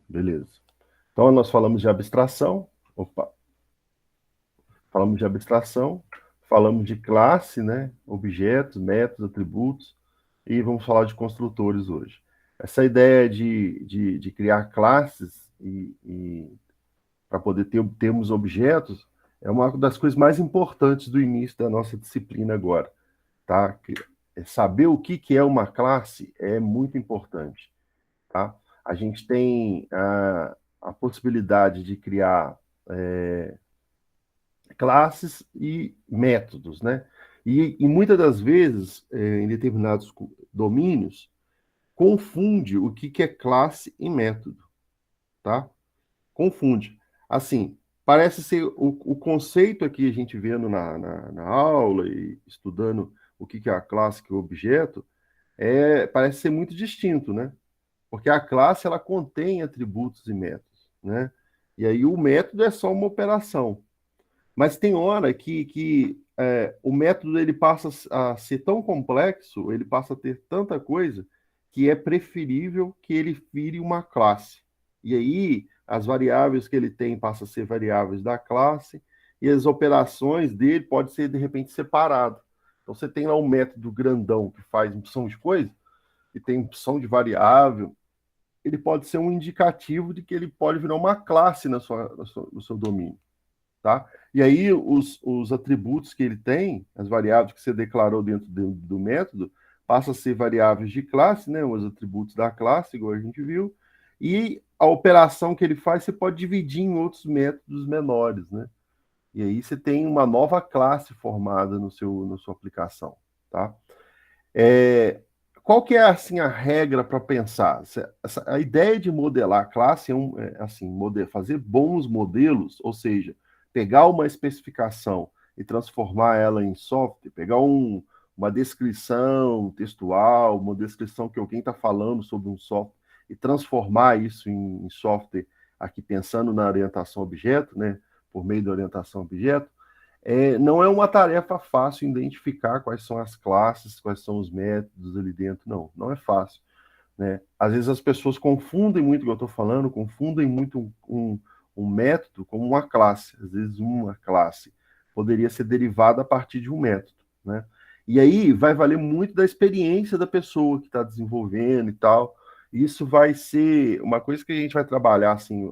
Beleza. Então, nós falamos de abstração. Opa, falamos de abstração, falamos de classe, né? Objetos, métodos, atributos, e vamos falar de construtores hoje. Essa ideia de criar classes e para poder termos objetos é uma das coisas mais importantes do início da nossa disciplina agora, tá? Saber o que é uma classe é muito importante, tá? A gente tem a possibilidade de criar classes e métodos, né? E muitas das vezes, em determinados domínios, confunde o que é classe e método, tá? Confunde. Assim, parece ser o conceito aqui a gente vendo na aula e estudando o que é a classe, que é o objeto, parece ser muito distinto, né? Porque a classe ela contém atributos e métodos, né? E aí o método é só uma operação. Mas tem hora que o método ele passa a ser tão complexo, ele passa a ter tanta coisa, que é preferível que ele vire uma classe. E aí as variáveis que ele tem passam a ser variáveis da classe, e as operações dele podem ser, de repente, separadas. Então você tem lá um método grandão que faz opção de coisa, e tem opção de variável, ele pode ser um indicativo de que ele pode virar uma classe no seu domínio, tá? E aí os atributos que ele tem, as variáveis que você declarou dentro do método, passam a ser variáveis de classe, né? Os atributos da classe, igual a gente viu, e a operação que ele faz você pode dividir em outros métodos menores, né? E aí você tem uma nova classe formada na sua aplicação, tá? É, qual que é assim a regra para pensar? A ideia de modelar a classe assim, fazer bons modelos, ou seja, pegar uma especificação e transformar ela em software, pegar uma descrição textual, uma descrição que alguém está falando sobre um software e transformar isso em software aqui pensando na orientação objeto, né, por meio da orientação objeto, não é uma tarefa fácil identificar quais são as classes, quais são os métodos ali dentro, não. Não é fácil, né? Às vezes as pessoas confundem muito o que eu estou falando, confundem muito um método como uma classe. Às vezes uma classe poderia ser derivada a partir de um método, né? E aí vai valer muito da experiência da pessoa que está desenvolvendo e tal. Isso vai ser uma coisa que a gente vai trabalhar, assim,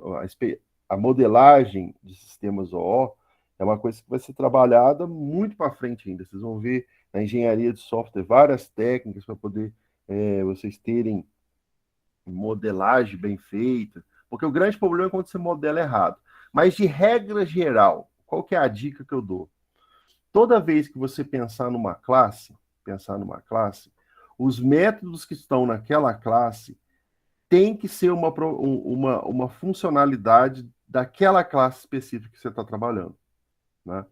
a modelagem de sistemas OO é uma coisa que vai ser trabalhada muito para frente ainda. Vocês vão ver na engenharia de software várias técnicas para poder vocês terem modelagem bem feita, porque o grande problema é quando você modela errado. Mas de regra geral, qual que é a dica que eu dou? Toda vez que você pensar numa classe, os métodos que estão naquela classe tem que ser uma funcionalidade daquela classe específica que você está trabalhando, né?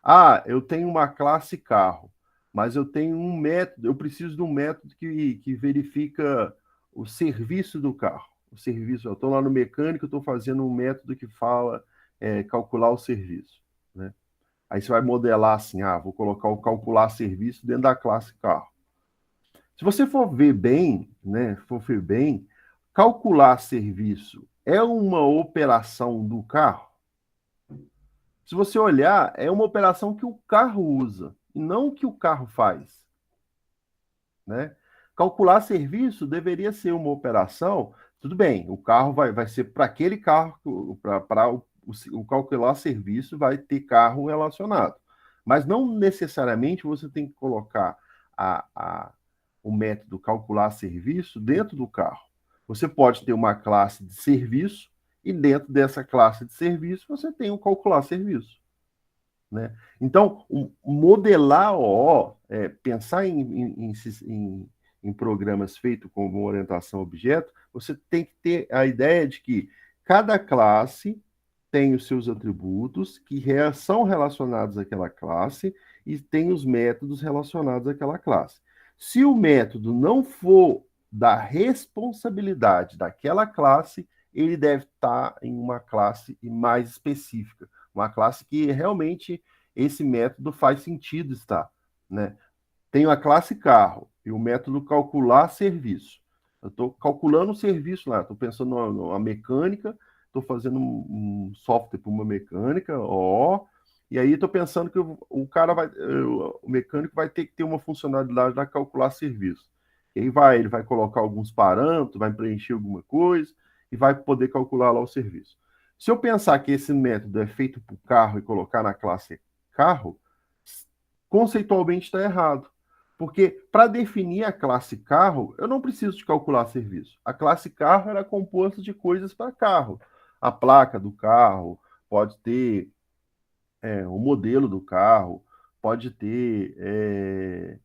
Ah, eu tenho uma classe carro, mas eu tenho um método, eu preciso de um método que verifica o serviço do carro. O serviço, eu estou lá no mecânico, estou fazendo um método que fala calcular o serviço, né? Aí você vai modelar assim, vou colocar o calcular serviço dentro da classe carro. Se você for ver bem, né, calcular serviço é uma operação do carro? Se você olhar, é uma operação que o carro usa, e não o que o carro faz, né? Calcular serviço deveria ser uma operação, tudo bem, o carro vai ser para aquele carro, para o calcular serviço vai ter carro relacionado. Mas não necessariamente você tem que colocar a, a, o método calcular serviço dentro do carro. Você pode ter uma classe de serviço, e dentro dessa classe de serviço você tem o calcular serviço, né? Então, modelar OO, pensar em programas feitos com uma orientação a objeto, você tem que ter a ideia de que cada classe tem os seus atributos que são relacionados àquela classe e tem os métodos relacionados àquela classe. Se o método não for da responsabilidade daquela classe, ele deve estar em uma classe mais específica, uma classe que realmente esse método faz sentido estar, né? Tenho a classe carro e o método calcular serviço. Eu estou calculando um serviço lá, estou pensando numa mecânica, estou fazendo um software para uma mecânica, ó, e aí estou pensando que o cara vai, o mecânico vai ter que ter uma funcionalidade lá calcular serviço. E aí ele vai colocar alguns parâmetros, vai preencher alguma coisa e vai poder calcular lá o serviço. Se eu pensar que esse método é feito para o carro e colocar na classe carro, conceitualmente está errado. Porque para definir a classe carro, eu não preciso de calcular serviço. A classe carro era composta de coisas para carro. A placa do carro, pode ter o modelo do carro, pode ter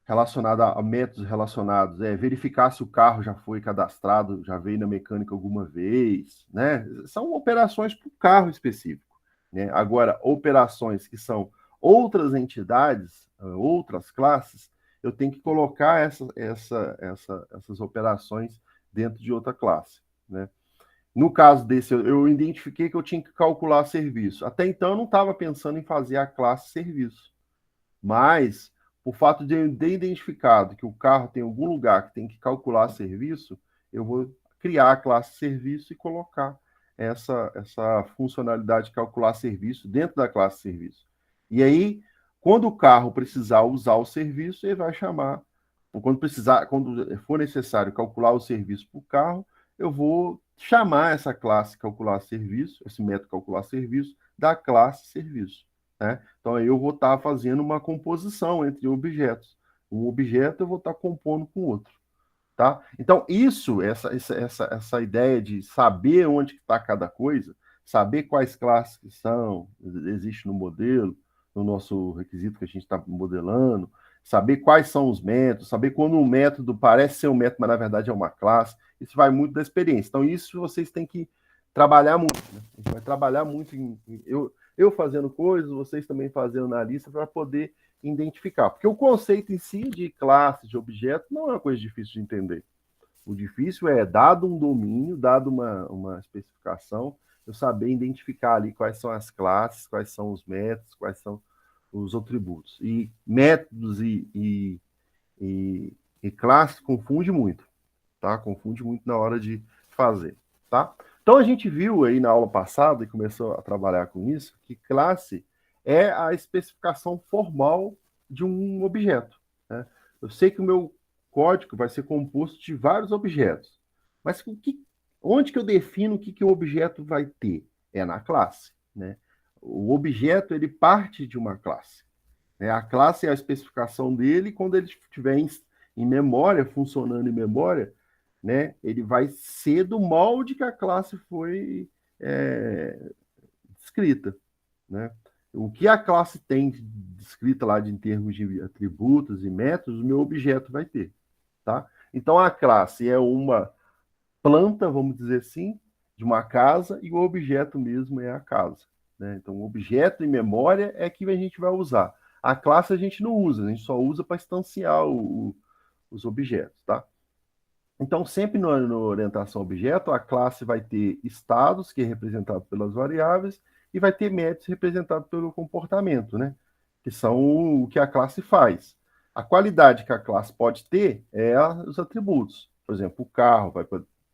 relacionado a métodos relacionados, verificar se o carro já foi cadastrado, já veio na mecânica alguma vez, né? São operações para o carro específico, né? Agora, operações que são outras entidades, outras classes, eu tenho que colocar essas operações dentro de outra classe, né? No caso desse, eu identifiquei que eu tinha que calcular serviço. Até então, eu não estava pensando em fazer a classe serviço. Mas, o fato de eu ter identificado que o carro tem algum lugar que tem que calcular serviço, eu vou criar a classe serviço e colocar essa funcionalidade de calcular serviço dentro da classe serviço. E aí, quando o carro precisar usar o serviço, ele vai chamar, ou quando for necessário calcular o serviço para o carro, eu vou chamar essa classe calcular serviço, esse método calcular serviço, da classe serviço. Né? Então, aí eu vou estar fazendo uma composição entre objetos. Um objeto eu vou estar compondo com outro. Tá? Então, essa ideia de saber onde está cada coisa, saber quais classes que são, existe no modelo, no nosso requisito que a gente está modelando, saber quais são os métodos, saber quando um método parece ser um método, mas na verdade é uma classe, isso vai muito da experiência. Então, isso vocês têm que trabalhar muito. Né? A gente vai trabalhar muito eu fazendo coisas, vocês também fazendo na lista para poder identificar. Porque o conceito em si de classe, de objeto, não é uma coisa difícil de entender. O difícil é, dado um domínio, dado uma especificação, eu saber identificar ali quais são as classes, quais são os métodos, quais são os atributos. E métodos e classes confunde muito, tá? Confunde muito na hora de fazer, tá? Então a gente viu aí na aula passada e começou a trabalhar com isso que classe é a especificação formal de um objeto. Né? Eu sei que o meu código vai ser composto de vários objetos, mas onde que eu defino que o objeto vai ter? É na classe, né? O objeto ele parte de uma classe. Né? A classe é a especificação dele, quando ele estiver em memória, funcionando em memória, né, ele vai ser do molde que a classe foi descrita. Né? O que a classe tem descrita lá em termos de atributos e métodos, o meu objeto vai ter. Tá? Então, a classe é uma planta, vamos dizer assim, de uma casa, e o objeto mesmo é a casa. Né? Então, o objeto em memória é que a gente vai usar. A classe a gente não usa, a gente só usa para instanciar os objetos. Tá? Então, sempre na orientação objeto, a classe vai ter estados, que é representado pelas variáveis, e vai ter métodos representados pelo comportamento, né? Que são o que a classe faz. A qualidade que a classe pode ter é os atributos. Por exemplo, o carro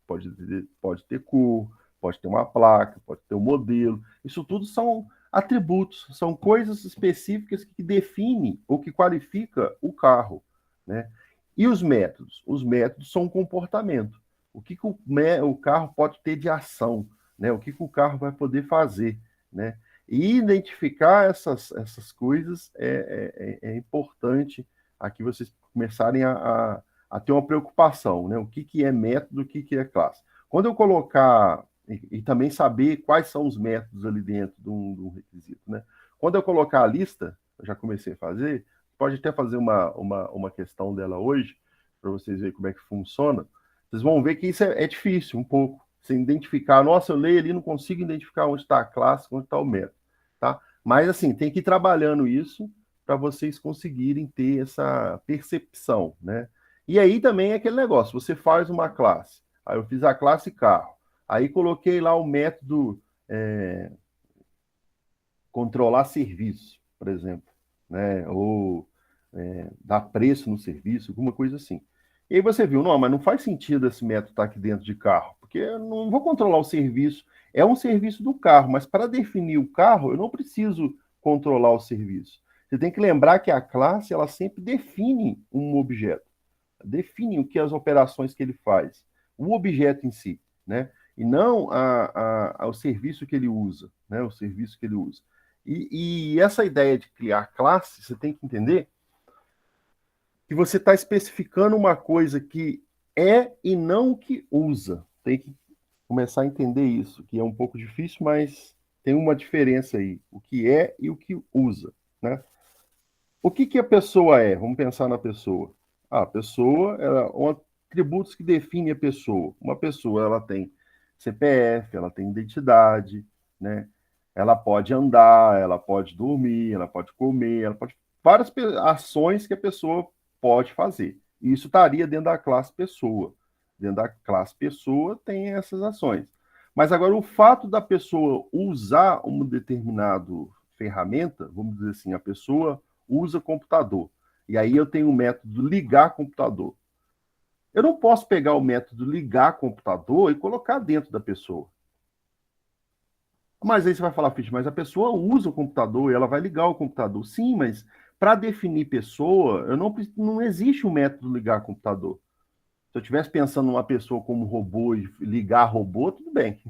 pode ter cor, pode ter uma placa, pode ter um modelo. Isso tudo são atributos, são coisas específicas que definem ou que qualifica o carro, né? E os métodos? Os métodos são um comportamento. O que o carro pode ter de ação, né? O que o carro vai poder fazer, né? E identificar essas coisas é importante aqui vocês começarem a ter uma preocupação, né? O que é método, o que é classe. Quando eu colocar, e também saber quais são os métodos ali dentro de um requisito, né? Quando eu colocar a lista, eu já comecei a fazer, pode até fazer uma questão dela hoje, para vocês verem como é que funciona. Vocês vão ver que isso é difícil um pouco. Você identificar, nossa, eu leio ali, não consigo identificar onde está a classe, onde está o método. Tá? Mas, assim, tem que ir trabalhando isso para vocês conseguirem ter essa percepção, né? E aí também é aquele negócio, você faz uma classe, aí eu fiz a classe carro, aí coloquei lá o método controlar serviço, por exemplo, né? Ou dar preço no serviço, alguma coisa assim. E aí você viu, não, mas não faz sentido esse método estar aqui dentro de carro, porque eu não vou controlar o serviço. É um serviço do carro, mas para definir o carro, eu não preciso controlar o serviço. Você tem que lembrar que a classe, ela sempre define um objeto, define o que as operações que ele faz, o objeto em si, né? E não o serviço que ele usa, né? O serviço que ele usa. E essa ideia de criar classe, você tem que entender que você está especificando uma coisa que é e não que usa. Tem que começar a entender isso, que é um pouco difícil, mas tem uma diferença aí, o que é e o que usa, né? O que que a pessoa é? Vamos pensar na pessoa. A pessoa, ela, atributos que definem a pessoa. Uma pessoa, ela tem CPF, ela tem identidade, né? Ela pode andar, ela pode dormir, ela pode comer, ela pode várias ações que a pessoa pode fazer. E isso estaria dentro da classe pessoa. Dentro da classe pessoa tem essas ações. Mas agora o fato da pessoa usar uma determinada ferramenta, vamos dizer assim, a pessoa usa computador. E aí eu tenho o método ligar computador. Eu não posso pegar o método ligar computador e colocar dentro da pessoa. Mas aí você vai falar, Fish, mas a pessoa usa o computador e ela vai ligar o computador. Sim, mas para definir pessoa, eu não existe um método ligar computador. Se eu estivesse pensando numa pessoa como robô e ligar robô, tudo bem.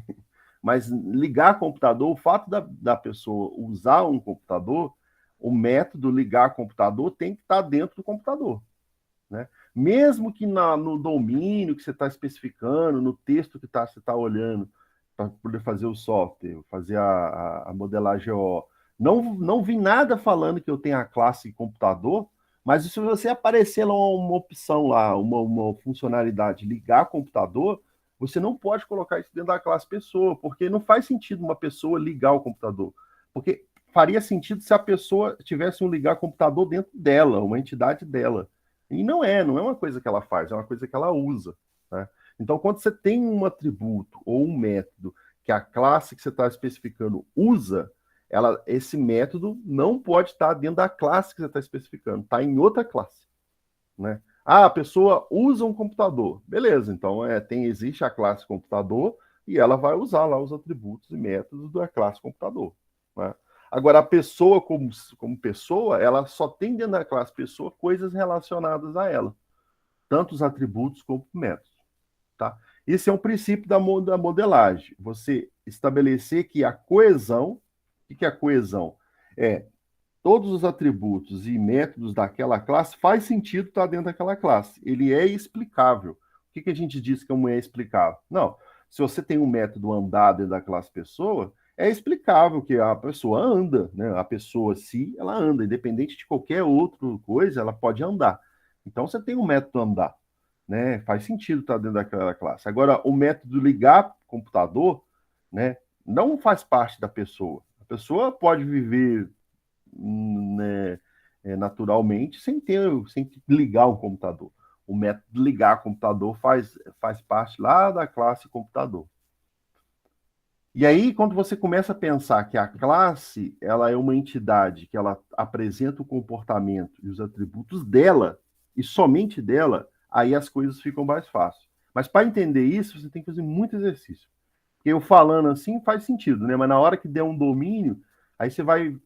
Mas ligar computador, o fato da pessoa usar um computador, o método ligar computador tem que estar dentro do computador. Né? Mesmo que no domínio que você está especificando, no texto que você está olhando, para poder fazer o software, fazer a modelagem GO, não vi nada falando que eu tenho a classe computador, mas se você aparecer lá uma opção lá, uma funcionalidade, ligar computador, você não pode colocar isso dentro da classe pessoa, porque não faz sentido uma pessoa ligar o computador. Porque faria sentido se a pessoa tivesse um ligar computador dentro dela, uma entidade dela. E não é uma coisa que ela faz, é uma coisa que ela usa. Né? Então, quando você tem um atributo ou um método que a classe que você está especificando usa, esse método não pode estar dentro da classe que você está especificando, está em outra classe. Né? Ah, a pessoa usa um computador. Beleza, então existe a classe computador e ela vai usar lá os atributos e métodos da classe computador. Né? Agora, a pessoa como pessoa, ela só tem dentro da classe pessoa coisas relacionadas a ela, tanto os atributos como métodos. Tá? Esse é um princípio da modelagem. Você estabelecer que a coesão, o que é a coesão? É todos os atributos e métodos daquela classe faz sentido estar dentro daquela classe. Ele é explicável. O que a gente diz que não é explicável? Não. Se você tem um método andar dentro da classe pessoa, é explicável que a pessoa anda, né? A pessoa si, ela anda, independente de qualquer outra coisa, ela pode andar. Então você tem um método andar, né? Faz sentido estar dentro daquela classe. Agora, o método ligar computador, né, não faz parte da pessoa. A pessoa pode viver, né, naturalmente sem ligar um computador. O método ligar computador faz parte lá da classe computador. E aí, quando você começa a pensar que a classe ela é uma entidade que ela apresenta o comportamento e os atributos dela, e somente dela, aí as coisas ficam mais fáceis. Mas para entender isso, você tem que fazer muito exercício. Porque eu falando assim faz sentido, né? Mas na hora que der um domínio, aí você vai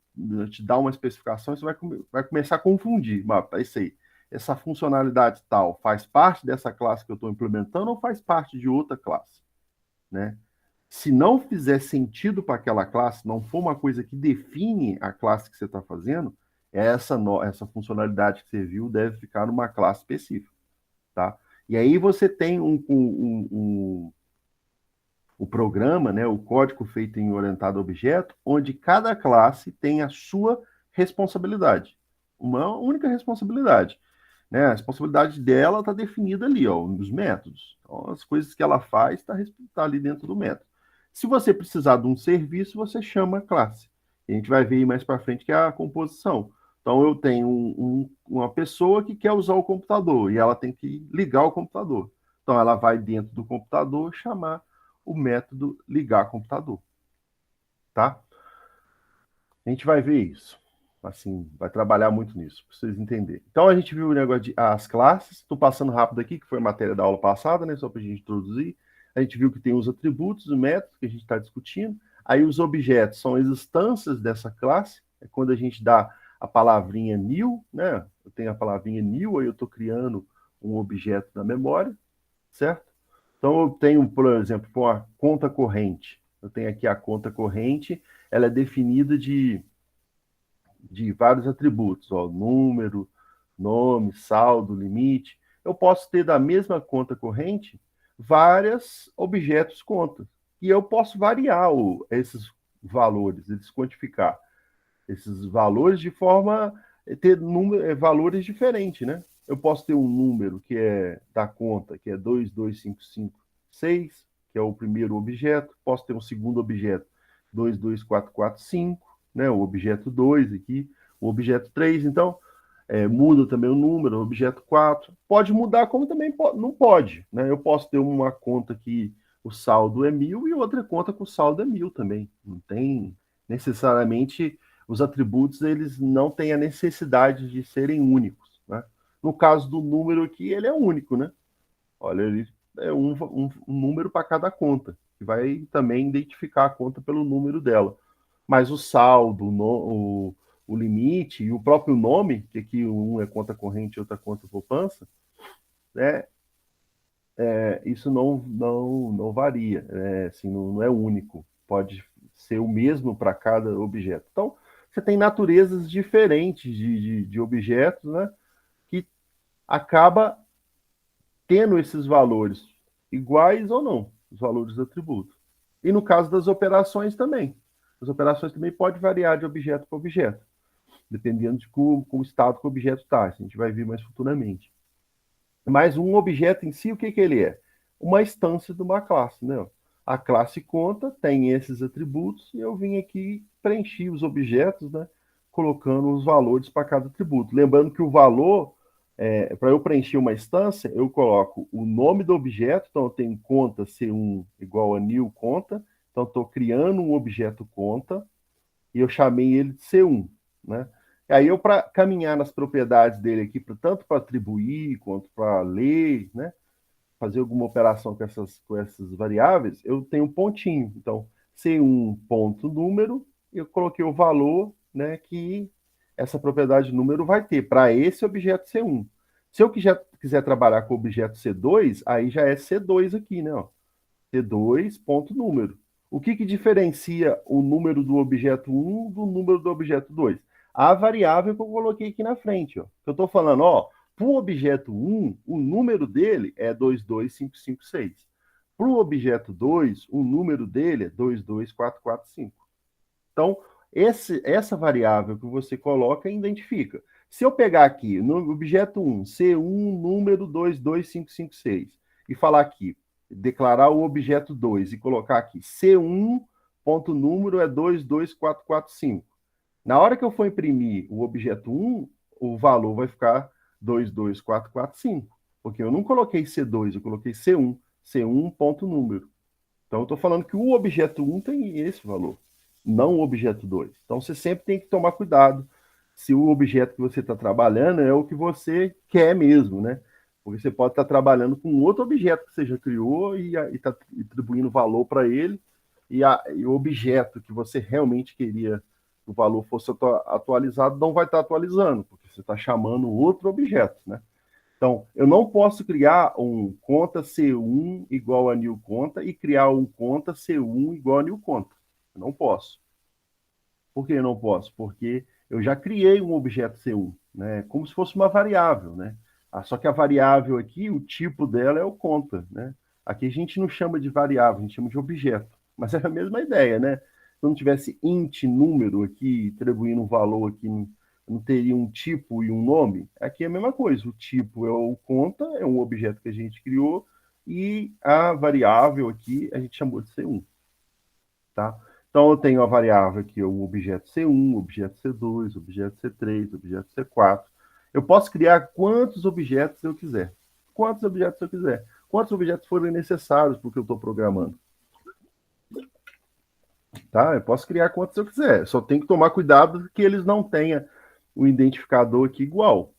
te dar uma especificação, você vai começar a confundir. Mas é isso aí. Essa funcionalidade tal faz parte dessa classe que eu estou implementando ou faz parte de outra classe, né? Se não fizer sentido para aquela classe, não for uma coisa que define a classe que você está fazendo, essa funcionalidade que você viu deve ficar numa classe específica, tá? E aí você tem o programa, né, o código feito em orientado a objeto, onde cada classe tem a sua responsabilidade, uma única responsabilidade. Né? A responsabilidade dela está definida ali, ó, nos métodos. Então, as coisas que ela faz tá ali dentro do método. Se você precisar de um serviço, você chama a classe. E a gente vai ver mais para frente que é a composição. Então, eu tenho uma pessoa que quer usar o computador e ela tem que ligar o computador. Então, ela vai dentro do computador chamar o método ligar computador. Tá? A gente vai ver isso. Assim, vai trabalhar muito nisso, para vocês entenderem. Então, a gente viu o negócio de as classes. Estou passando rápido aqui, que foi a matéria da aula passada, né? Só para a gente introduzir. A gente viu que tem os atributos, os métodos que a gente está discutindo. Aí, os objetos são as instâncias dessa classe. É quando a gente dá a palavrinha new, né? Eu tenho a palavrinha new, aí eu estou criando um objeto na memória, certo? Então, eu tenho, por exemplo, uma conta corrente. Eu tenho aqui a conta corrente, ela é definida de vários atributos, ó, número, nome, saldo, limite. Eu posso ter da mesma conta corrente vários objetos contas. E eu posso variar esses valores, eles quantificar esses valores de forma a ter valores diferentes, né? Eu posso ter um número que é da conta, que é 22556, que é o primeiro objeto. Posso ter um segundo objeto, 22445, né? O objeto 2 aqui, o objeto 3. Então, muda também o número, o objeto 4. Pode mudar, como também não pode, né? Eu posso ter uma conta que o saldo é 1000 e outra conta que o saldo é 1000 também. Não tem necessariamente os atributos, eles não têm a necessidade de serem únicos, né? No caso do número aqui, ele é único, né? Olha, ele é um número para cada conta, que vai também identificar a conta pelo número dela. Mas o saldo, o limite e o próprio nome, que aqui um é conta corrente e outra conta poupança, né? Isso não varia, assim, não é único. Pode ser o mesmo para cada objeto. Então, você tem naturezas diferentes de objetos, né? Que acaba tendo esses valores iguais ou não, os valores do atributo. E no caso das operações também. As operações também podem variar de objeto para objeto, dependendo de como o estado que o objeto está. A gente vai ver mais futuramente. Mas um objeto em si, o que ele é? Uma instância de uma classe, né? A classe conta tem esses atributos e eu vim aqui preencher os objetos, né? Colocando os valores para cada atributo. Lembrando que o valor, para eu preencher uma instância, eu coloco o nome do objeto, então eu tenho conta C1 igual a new conta, então estou criando um objeto conta e eu chamei ele de C1, né? Aí eu, para caminhar nas propriedades dele aqui, tanto para atribuir quanto para ler, né? Fazer alguma operação com essas variáveis, eu tenho um pontinho. Então, C1 ponto número, eu coloquei o valor, né, que essa propriedade número vai ter para esse objeto C1. Se eu quiser trabalhar com o objeto C2, aí já é C2 aqui, né? Ó. C2 ponto número. O que diferencia o número do objeto 1 do número do objeto 2? A variável que eu coloquei aqui na frente. Ó. Eu estou falando, ó, para o objeto 1, o número dele é 22556. Para o objeto 2, o número dele é 22445. Então, essa variável que você coloca identifica. Se eu pegar aqui no objeto 1, C1, número 22556, e falar aqui, declarar o objeto 2 e colocar aqui C1, ponto número é 22445. Na hora que eu for imprimir o objeto 1, o valor vai ficar 22445, porque eu não coloquei C2, eu coloquei C1, C1 ponto número. Então, eu estou falando que o objeto 1 tem esse valor, não o objeto 2. Então, você sempre tem que tomar cuidado se o objeto que você está trabalhando é o que você quer mesmo, né? Porque você pode estar trabalhando com outro objeto que você já criou e está atribuindo valor para ele, e o objeto que você realmente queria que o valor fosse atualizado não vai estar atualizando, porque você está chamando outro objeto, né? Então, eu não posso criar um conta C1 igual a new conta e criar um conta C1 igual a new conta. Eu não posso. Por que eu não posso? Porque eu já criei um objeto C1, né? Como se fosse uma variável, né? Só que a variável aqui, o tipo dela é o conta, né? Aqui a gente não chama de variável, a gente chama de objeto. Mas é a mesma ideia, né? Se não tivesse int número aqui, atribuindo um valor aqui, não teria um tipo e um nome? Aqui é a mesma coisa. O tipo é o conta, é um objeto que a gente criou, e a variável aqui a gente chamou de C1, tá? Então, eu tenho a variável aqui, o objeto C1, objeto C2, objeto C3, objeto C4. Eu posso criar quantos objetos eu quiser. Quantos objetos eu quiser. Quantos objetos forem necessários para o que eu estou programando. Tá? Eu posso criar quantos eu quiser. Só tem que tomar cuidado que eles não tenham o identificador aqui igual,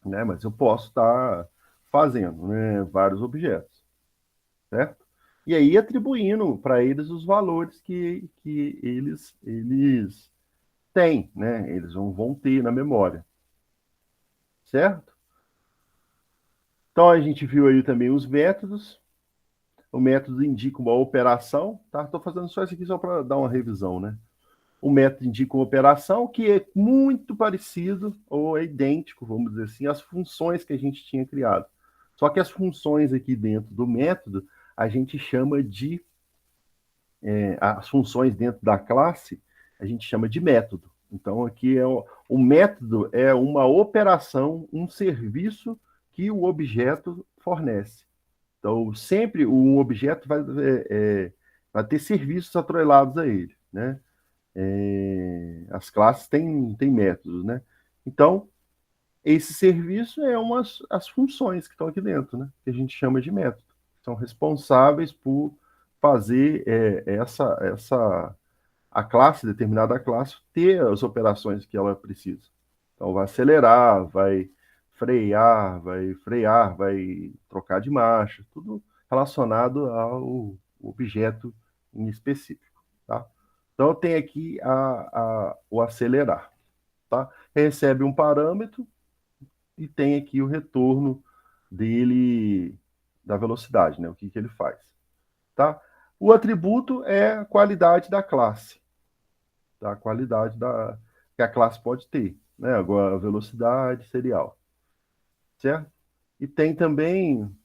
né? Mas eu posso estar fazendo, né, vários objetos, certo? E aí atribuindo para eles os valores que eles têm, né? Eles vão ter na memória, certo? Então a gente viu aí também os métodos. O método indica uma operação, tá? Estou fazendo só isso aqui só para dar uma revisão, né? O método indica uma operação que é muito parecido ou é idêntico, vamos dizer assim, às funções que a gente tinha criado. Só que as funções aqui dentro do método a gente chama de as funções dentro da classe a gente chama de método. Então aqui o método é uma operação, um serviço que o objeto fornece. Então, sempre um objeto vai ter serviços atrelados a ele, né? As classes têm métodos, né? Então, esse serviço é as funções que estão aqui dentro, né? Que a gente chama de método. São responsáveis por fazer a classe, determinada classe, ter as operações que ela precisa. Então, vai acelerar, vai frear, vai trocar de marcha, tudo relacionado ao objeto em específico, tá? Então, eu tenho aqui o acelerar, tá? Recebe um parâmetro e tem aqui o retorno dele, da velocidade, né? O que ele faz, tá? O atributo é a qualidade da classe, da qualidade que a classe pode ter, né? Agora, a velocidade serial, certo? E tem também,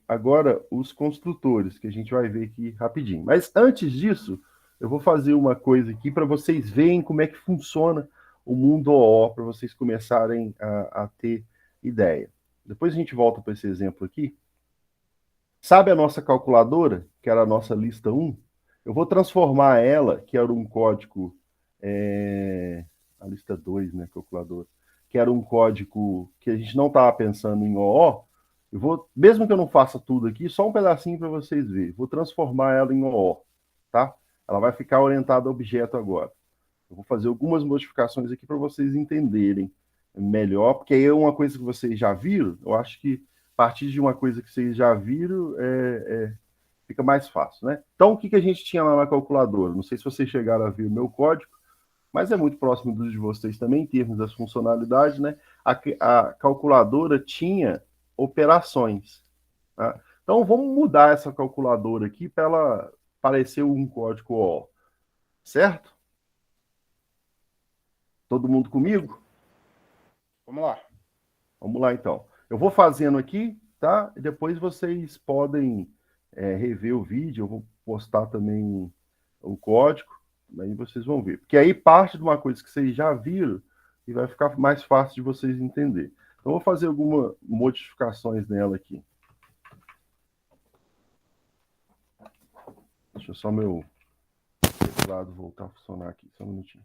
agora, os construtores, que a gente vai ver aqui rapidinho. Mas antes disso, eu vou fazer uma coisa aqui para vocês verem como é que funciona o mundo OO, para vocês começarem a ter ideia. Depois a gente volta para esse exemplo aqui. Sabe a nossa calculadora, que era a nossa lista 1? Eu vou transformar ela, que era um código, a lista 2, né, calculadora, que era um código que a gente não estava pensando em OO, eu vou, mesmo que eu não faça tudo aqui, só um pedacinho para vocês verem. Vou transformar ela em OO, tá? Ela vai ficar orientada a objeto agora. Eu vou fazer algumas modificações aqui para vocês entenderem melhor, porque aí é uma coisa que vocês já viram, eu acho que a partir de uma coisa que vocês já viram, fica mais fácil, né? Então, o que a gente tinha lá na calculadora? Não sei se vocês chegaram a ver o meu código, mas é muito próximo dos de vocês também, em termos das funcionalidades, né? A calculadora tinha operações, tá? Então, vamos mudar essa calculadora aqui para ela parecer um código O, certo? Todo mundo comigo? Vamos lá. Vamos lá, então. Eu vou fazendo aqui, tá? E depois vocês podem rever o vídeo. Eu vou postar também o código, aí vocês vão ver. Porque aí parte de uma coisa que vocês já viram e vai ficar mais fácil de vocês entenderem. Então, eu vou fazer algumas modificações nela aqui. Deixa eu só meu teclado voltar a funcionar aqui. Só um minutinho.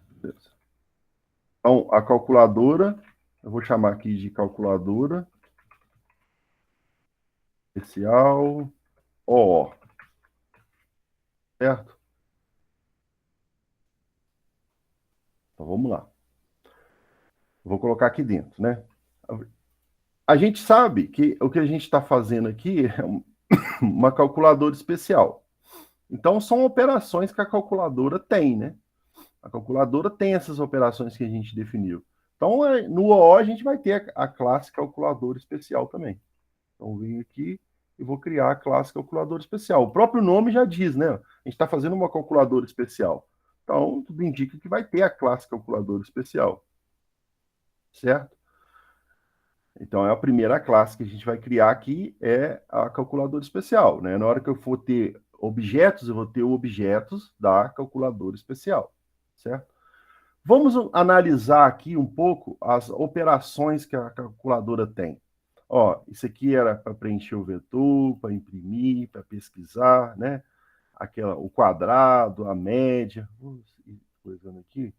Beleza. Então, a calculadora, eu vou chamar aqui de calculadora especial OO, certo? Então, vamos lá. Vou colocar aqui dentro, né? A gente sabe que o que a gente está fazendo aqui é uma calculadora especial. Então, são operações que a calculadora tem, né? A calculadora tem essas operações que a gente definiu. Então, no OO, a gente vai ter a classe calculadora especial também. Então, venho aqui e vou criar a classe calculadora especial. O próprio nome já diz, né? A gente está fazendo uma calculadora especial. Então, tudo indica que vai ter a classe calculadora especial. Certo? Então, é a primeira classe que a gente vai criar aqui, é a calculadora especial, né? Na hora que eu for ter objetos, eu vou ter objetos da calculadora especial, certo? Vamos analisar aqui um pouco as operações que a calculadora tem. Ó, isso aqui era para preencher o vetor, para imprimir, para pesquisar, né? O quadrado, a média. Vou ir coisando aqui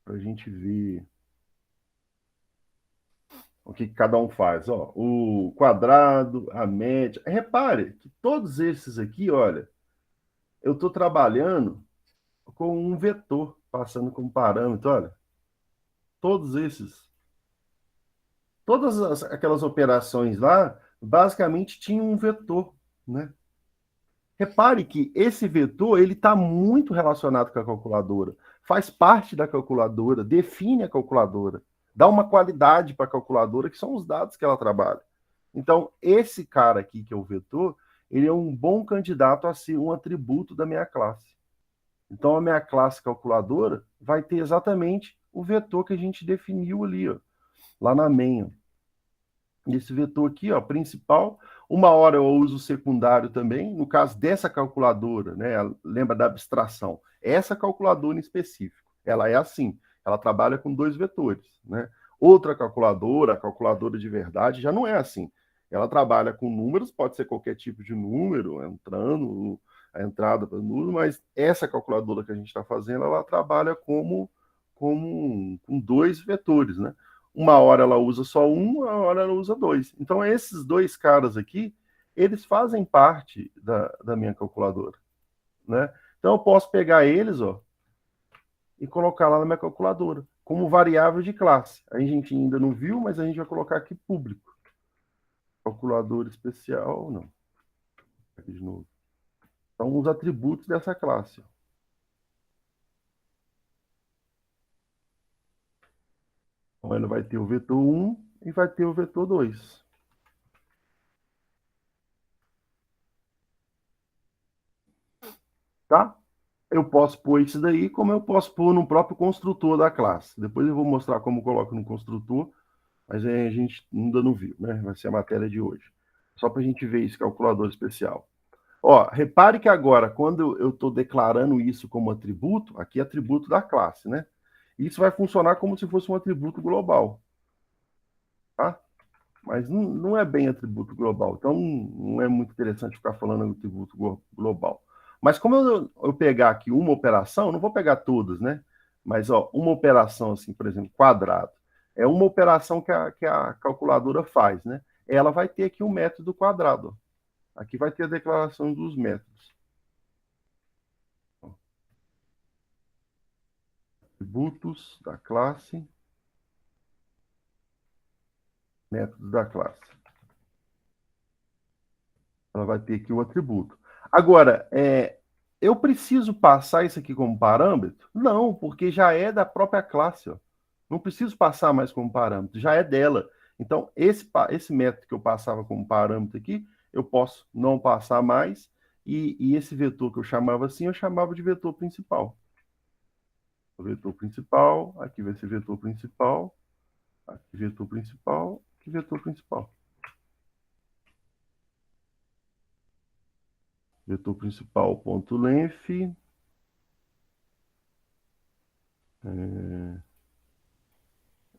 para a gente ver o que cada um faz. Ó, o quadrado, a média. Repare que todos esses aqui, olha, eu estou trabalhando com um vetor passando como parâmetro. Olha, todas aquelas operações lá, basicamente tinham um vetor, né? Repare que esse vetor ele está muito relacionado com a calculadora, faz parte da calculadora, define a calculadora, dá uma qualidade para a calculadora, que são os dados que ela trabalha. Então, esse cara aqui, que é o vetor, ele é um bom candidato a ser um atributo da minha classe. Então, a minha classe calculadora vai ter exatamente o vetor que a gente definiu ali, ó, lá na main. Esse vetor aqui, ó, principal, uma hora eu uso o secundário também, no caso dessa calculadora, né? Lembra da abstração? Essa calculadora em específico, ela é assim, ela trabalha com dois vetores, né? Outra calculadora, a calculadora de verdade, já não é assim. Ela trabalha com números, pode ser qualquer tipo de número, entrando, a entrada para o número, mas essa calculadora que a gente está fazendo, ela trabalha com dois vetores, né? Uma hora ela usa só um, uma hora ela usa dois. Então, esses dois caras aqui, eles fazem parte da minha calculadora, né? Então, eu posso pegar eles, ó, e colocar lá na minha calculadora, como variável de classe. A gente ainda não viu, mas a gente vai colocar aqui público. Calculadora especial, não. Aqui de novo. São os atributos dessa classe, ó. Então, ela vai ter o vetor 1 e vai ter o vetor 2. Tá? Eu posso pôr isso daí, como eu posso pôr no próprio construtor da classe. Depois eu vou mostrar como coloco no construtor, mas a gente ainda não viu, né? Vai ser a matéria de hoje. Só para a gente ver esse calculador especial. Ó, repare que agora, quando eu estou declarando isso como atributo, aqui é atributo da classe, né? Isso vai funcionar como se fosse um atributo global, tá? Mas não é bem atributo global, então não é muito interessante ficar falando atributo global. Mas como eu pegar aqui uma operação, não vou pegar todas, né? Mas ó, uma operação, assim, por exemplo, quadrado, é uma operação que a calculadora faz, né? Ela vai ter aqui um método quadrado. Ó. Aqui vai ter a declaração dos métodos. Atributos da classe, métodos da classe. Ela vai ter aqui o atributo. Agora, eu preciso passar isso aqui como parâmetro? Não, porque já é da própria classe. Ó. Não preciso passar mais como parâmetro, já é dela. Então, esse método que eu passava como parâmetro aqui, eu posso não passar mais. E esse vetor que eu chamava assim, eu chamava de vetor principal. O vetor principal, aqui vai ser vetor principal, aqui vetor principal, aqui vetor principal. Vetor principal ponto length. Deixa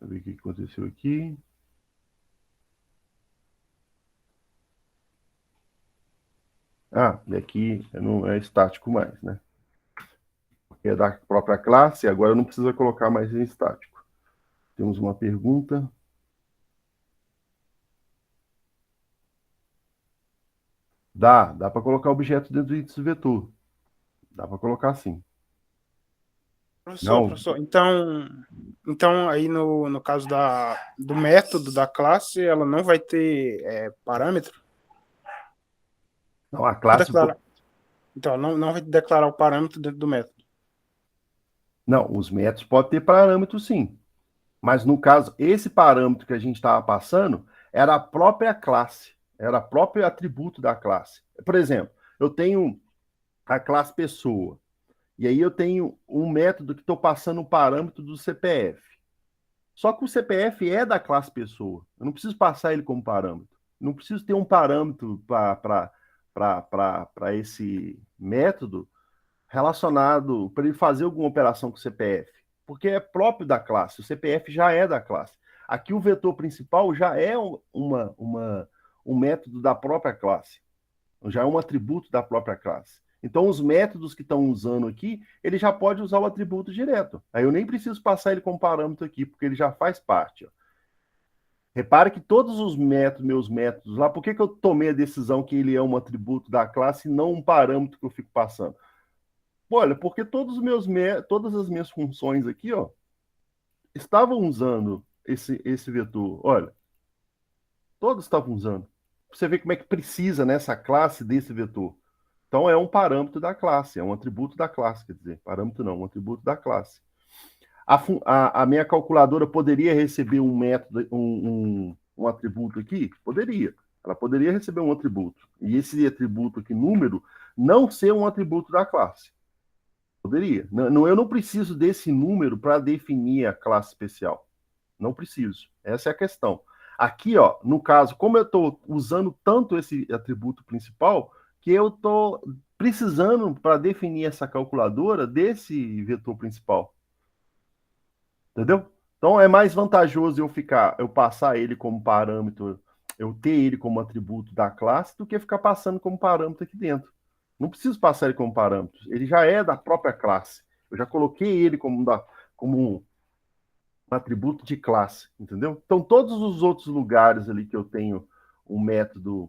eu ver o que aconteceu aqui. Ah, daqui não é estático mais, né? Porque é da própria classe, agora não precisa colocar mais em estático. Temos uma pergunta. Dá para colocar objeto dentro desse vetor. Dá para colocar assim. Não, Professor, então aí no caso do método da classe, ela não vai ter parâmetro? não, a Vou classe. declarar. Então, não vai declarar o parâmetro dentro do método. Não, os métodos podem ter parâmetro sim. Mas no caso, esse parâmetro que a gente estava passando era a própria classe, era o próprio atributo da classe. Por exemplo, eu tenho a classe pessoa, e aí eu tenho um método que estou passando o parâmetro do CPF. Só que o CPF é da classe pessoa. Eu não preciso passar ele como parâmetro. Não preciso ter um parâmetro para esse método relacionado para ele fazer alguma operação com o CPF, porque é próprio da classe, o CPF já é da classe. Aqui o vetor principal já é um método da própria classe, já é um atributo da própria classe. Então, os métodos que estão usando aqui, ele já pode usar o atributo direto. Aí eu nem preciso passar ele como parâmetro aqui, porque ele já faz parte. Ó. Repare que todos os métodos, meus métodos lá, por que eu tomei a decisão que ele é um atributo da classe e não um parâmetro que eu fico passando? Olha, porque todas as minhas funções aqui, ó, estavam usando esse vetor. Olha, todos estavam usando. Você vê como é que precisa nessa classe desse vetor. Então é um parâmetro da classe, é um atributo da classe, quer dizer, parâmetro não, um atributo da classe. A minha calculadora poderia receber um método, um atributo aqui? Poderia. Ela poderia receber um atributo. E esse atributo aqui, número, não ser um atributo da classe. Poderia. Não, eu não preciso desse número para definir a classe especial. Não preciso. Essa é a questão. Aqui, ó, no caso, como eu estou usando tanto esse atributo principal, que eu estou precisando, para definir essa calculadora, desse vetor principal. Entendeu? Então é mais vantajoso eu passar ele como parâmetro, eu ter ele como atributo da classe, do que ficar passando como parâmetro aqui dentro. Não preciso passar ele como parâmetro, ele já é da própria classe. Eu já coloquei ele como um atributo de classe, entendeu? Então todos os outros lugares ali que eu tenho um método,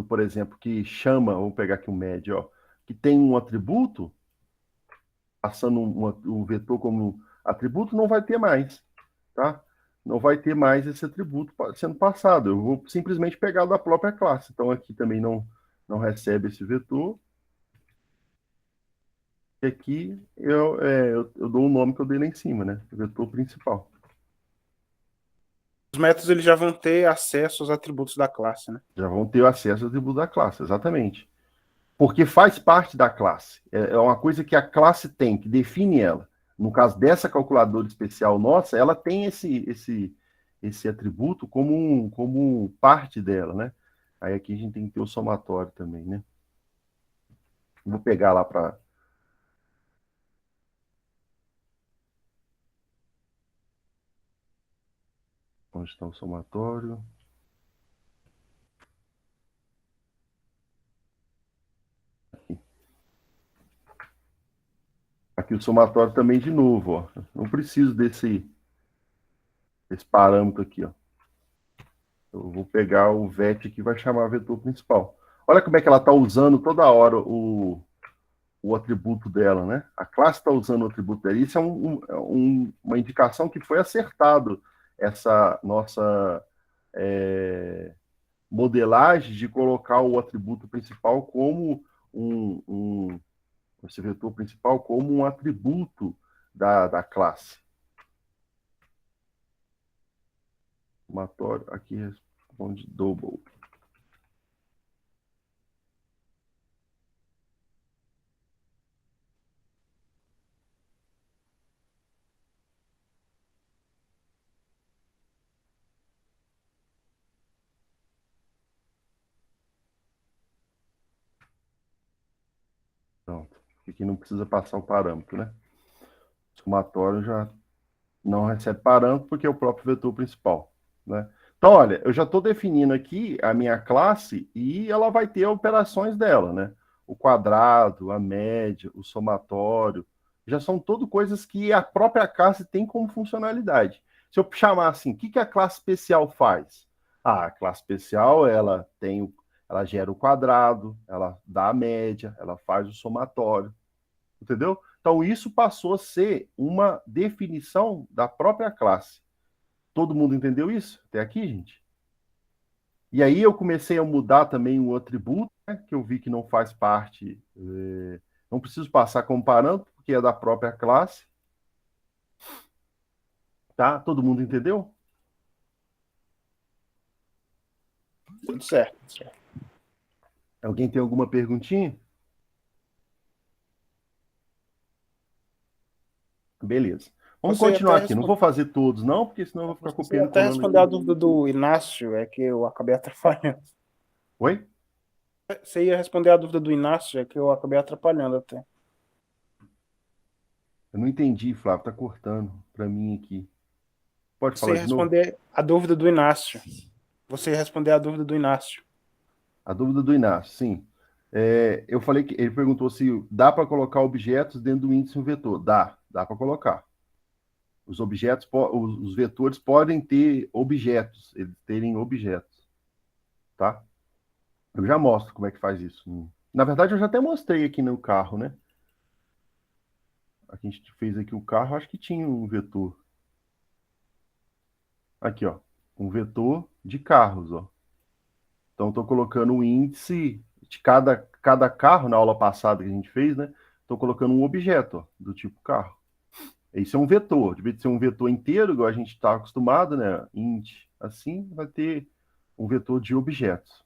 por exemplo, que chama, vamos pegar aqui um médio, ó, que tem um atributo, passando um vetor como atributo, não vai ter mais, tá? Não vai ter mais esse atributo sendo passado. Eu vou simplesmente pegar da própria classe. Então, aqui também não recebe esse vetor. E aqui eu dou o nome que eu dei lá em cima, né? O vetor principal. Os métodos eles já vão ter acesso aos atributos da classe, né? Já vão ter acesso ao atributo da classe, exatamente. Porque faz parte da classe. É uma coisa que a classe tem, que define ela. No caso dessa calculadora especial nossa, ela tem esse atributo como parte dela, né? Aí aqui a gente tem que ter o somatório também, né? Vou pegar lá para... Onde está o somatório? Aqui o somatório também de novo, ó. Não preciso desse parâmetro aqui, ó. Eu vou pegar o VET aqui, vai chamar vetor principal. Olha como é que ela está usando toda hora o atributo dela, né? A classe está usando o atributo dela. Isso é uma indicação que foi acertado essa nossa modelagem de colocar o atributo principal como esse vetor principal como um atributo da classe. Somatório, aqui responde double. Pronto. Aqui não precisa passar o parâmetro, né? O somatório já não recebe parâmetro porque é o próprio vetor principal, né? Então, olha, eu já estou definindo aqui a minha classe e ela vai ter operações dela, né? O quadrado, a média, o somatório, já são tudo coisas que a própria classe tem como funcionalidade. Se eu chamar assim, o que a classe especial faz? Ah, a classe especial, ela gera o quadrado, ela dá a média, ela faz o somatório, entendeu? Então, isso passou a ser uma definição da própria classe. Todo mundo entendeu isso até aqui, gente? E aí eu comecei a mudar também o atributo, né, que eu vi que não faz parte, não preciso passar como parâmetro, porque é da própria classe. Tá? Todo mundo entendeu? Tudo certo. Alguém tem alguma perguntinha? Beleza. Vamos Você continuar até aqui. Não vou fazer todos, não, porque senão eu vou ficar Você copiando e até colando respondeu a aqui. dúvida do Inácio, é que eu acabei atrapalhando. Oi? Você ia responder a dúvida do Inácio, é que eu acabei atrapalhando até. Eu não entendi, Flávio. Tá cortando para mim aqui. Pode Você falar ia de novo? responder a dúvida do Inácio. Você ia responder a dúvida do Inácio. A dúvida do Inácio, sim. Eu falei que ele perguntou se dá para colocar objetos dentro do índice um vetor. Dá para colocar. Os vetores podem ter objetos, eles terem objetos, tá? Eu já mostro como é que faz isso. Na verdade, eu já até mostrei aqui no carro, né? Aqui a gente fez aqui o carro, acho que tinha um vetor. Aqui, ó. Um vetor de carros, ó. Então, estou colocando o índice de cada carro, na aula passada que a gente fez, né? Estou colocando um objeto, ó, do tipo carro. Isso é um vetor. De vez de ser um vetor inteiro, igual a gente está acostumado, né? Int, assim, vai ter um vetor de objetos.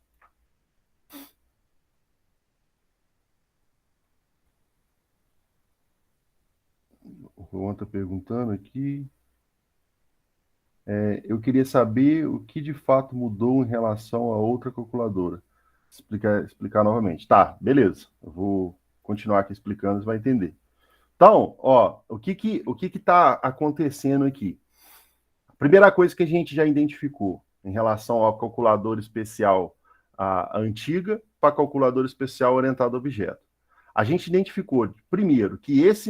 O Juan está perguntando aqui. Eu queria saber o que de fato mudou em relação a outra calculadora. Explicar novamente. Tá, beleza. Eu vou continuar aqui explicando, você vai entender. Então, ó, o que está acontecendo aqui? A primeira coisa que a gente já identificou em relação ao calculador especial a antiga para a calculadora especial orientada a objeto. A gente identificou, primeiro, que esse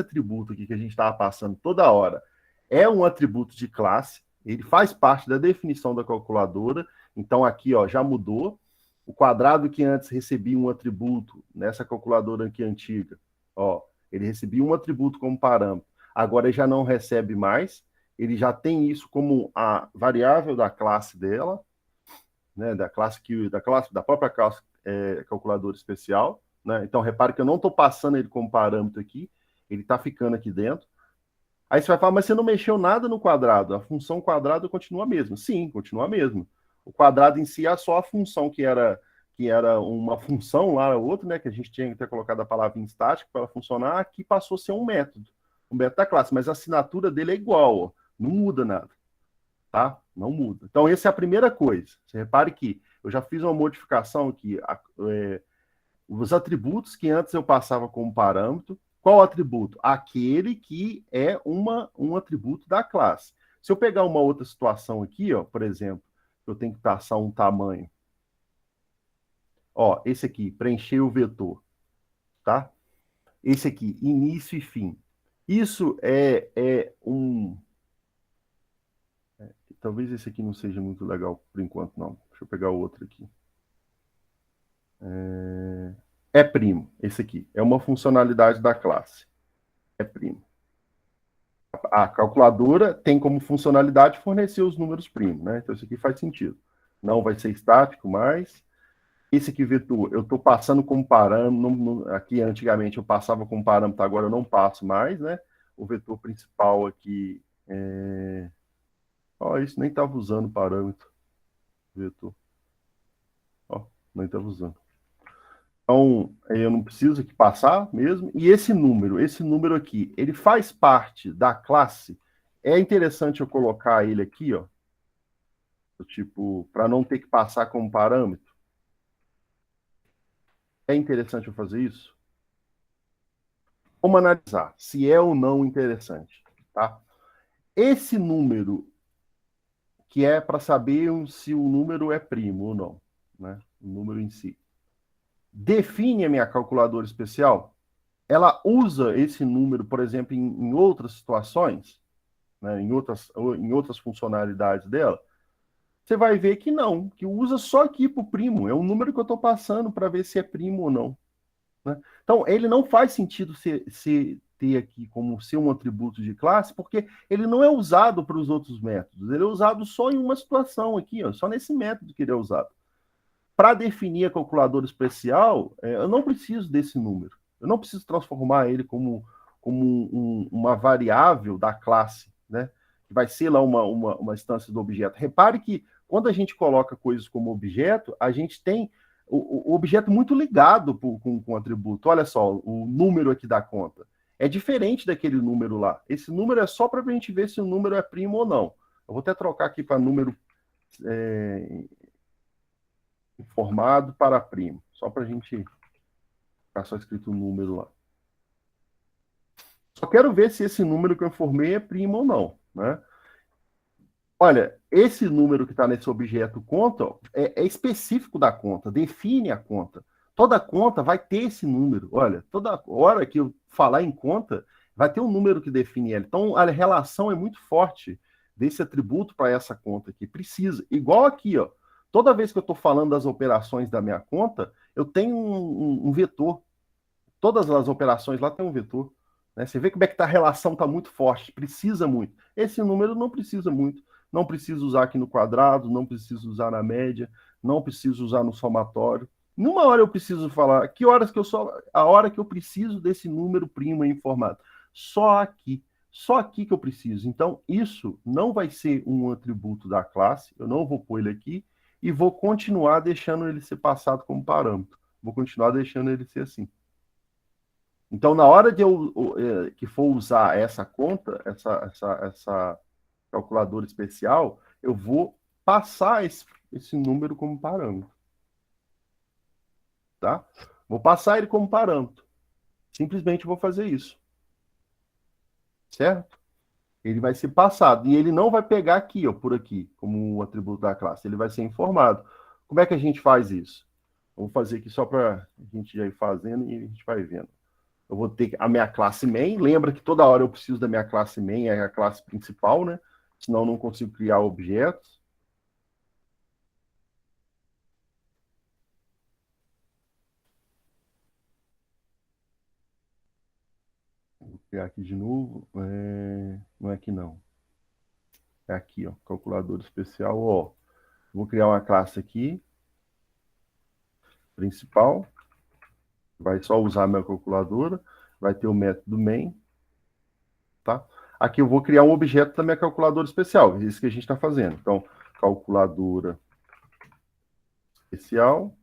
atributo aqui que a gente estava passando toda hora é um atributo de classe, ele faz parte da definição da calculadora, então aqui ó, já mudou. O quadrado que antes recebia um atributo nessa calculadora aqui antiga, ó, ele recebia um atributo como parâmetro, agora ele já não recebe mais, ele já tem isso como a variável da classe dela, né, da própria classe calculadora especial, né? Então repare que eu não estou passando ele como parâmetro aqui, ele está ficando aqui dentro. Aí você vai falar, mas você não mexeu nada no quadrado, a função quadrado continua a mesma. Sim, continua a mesma. O quadrado em si é só a função que era uma função lá, outra, né, que a gente tinha que ter colocado a palavra em estático para ela funcionar, aqui passou a ser um método da classe, mas a assinatura dele é igual, ó, não muda nada, tá? Não muda. Então, essa é a primeira coisa. Você repare que eu já fiz uma modificação aqui, os atributos que antes eu passava como parâmetro, qual atributo? Aquele que é um atributo da classe. Se eu pegar uma outra situação aqui, ó, por exemplo, eu tenho que passar um tamanho. Ó, esse aqui, preencher o vetor, tá? Esse aqui, início e fim. Isso é um... Talvez esse aqui não seja muito legal por enquanto, não. Deixa eu pegar o outro aqui. É primo, esse aqui. É uma funcionalidade da classe. É primo. A calculadora tem como funcionalidade fornecer os números primos, né? Então, isso aqui faz sentido. Não vai ser estático, mas esse aqui, vetor, eu estou passando como parâmetro. Aqui, antigamente, eu passava como parâmetro, agora eu não passo mais, né? O vetor principal aqui é... Ó, isso nem estava usando parâmetro. Vetor. Ó, nem estava usando. Então, eu não preciso aqui passar mesmo. E esse número aqui, ele faz parte da classe. É interessante eu colocar ele aqui, ó. Tipo, para não ter que passar como parâmetro. É interessante eu fazer isso? Vamos analisar se é ou não interessante, tá? Esse número, que é para saber se o número é primo ou não, né? O número em si. Define a minha calculadora especial? Ela usa esse número, por exemplo, em outras situações, né, em outras funcionalidades dela, você vai ver que não, que usa só aqui para o primo. É um número que eu estou passando para ver se é primo ou não. Né? Então, ele não faz sentido ter aqui como ser um atributo de classe, porque ele não é usado para os outros métodos. Ele é usado só em uma situação aqui, ó, só nesse método que ele é usado. Para definir a calculadora especial, eu não preciso desse número. Eu não preciso transformar ele como uma variável da classe, né? Que vai ser lá uma instância do objeto. Repare que quando a gente coloca coisas como objeto, a gente tem o objeto muito ligado com o atributo. Olha só, o número aqui da conta. É diferente daquele número lá. Esse número é só para a gente ver se o número é primo ou não. Eu vou até trocar aqui para número informado para primo. Só para a gente ficar só escrito o número lá. Só quero ver se esse número que eu informei é primo ou não, né? Olha, esse número que está nesse objeto conta é específico da conta, define a conta. Toda conta vai ter esse número. Olha, toda hora que eu falar em conta, vai ter um número que define ela. Então, a relação é muito forte desse atributo para essa conta aqui. Precisa. Igual aqui, ó. Toda vez que eu estou falando das operações da minha conta, eu tenho um vetor. Todas as operações lá tem um vetor. Né? Você vê como é que a relação está muito forte, precisa muito. Esse número não precisa muito. Não preciso usar aqui no quadrado, não preciso usar na média, não preciso usar no somatório. Numa hora eu preciso falar, que horas que eu só. A hora que eu preciso desse número primo aí informado. Só aqui. Só aqui que eu preciso. Então, isso não vai ser um atributo da classe, eu não vou pôr ele aqui, e vou continuar deixando ele ser passado como parâmetro. Vou continuar deixando ele ser assim. Então, na hora de eu que for usar essa conta, essa calculadora especial, eu vou passar esse número como parâmetro. Tá? Vou passar ele como parâmetro. Simplesmente vou fazer isso. Certo? Ele vai ser passado. E ele não vai pegar aqui, ó, por aqui, como um atributo da classe. Ele vai ser informado. Como é que a gente faz isso? Vou fazer aqui só para a gente já ir fazendo e a gente vai vendo. Eu vou ter a minha classe main. Lembra que toda hora eu preciso da minha classe main, é a classe principal, né? Senão eu não consigo criar objetos. Vou criar aqui de novo. Não é aqui não. É aqui, ó. Calculadora especial, ó. Vou criar uma classe aqui. Principal. Vai só usar a minha calculadora. Vai ter o método main. Tá? Aqui eu vou criar um objeto da minha calculadora especial. É isso que a gente está fazendo. Então, calculadora especial.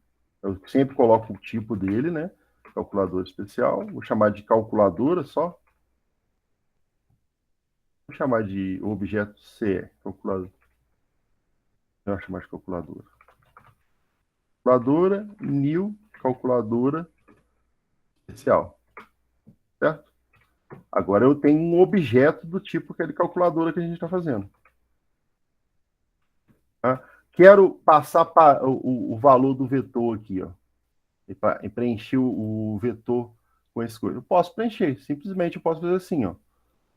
Eu sempre coloco o tipo dele, né? Calculadora especial. Vou chamar de calculadora só. Vou chamar de objeto CE. Calculadora. Eu vou chamar de calculadora. Calculadora, new, calculadora especial. Certo? Agora eu tenho um objeto do tipo aquele calculadora que a gente está fazendo. Tá? Quero passar o valor do vetor aqui, ó. E preencher o vetor com esse coisa. Eu posso preencher, simplesmente eu posso fazer assim, ó.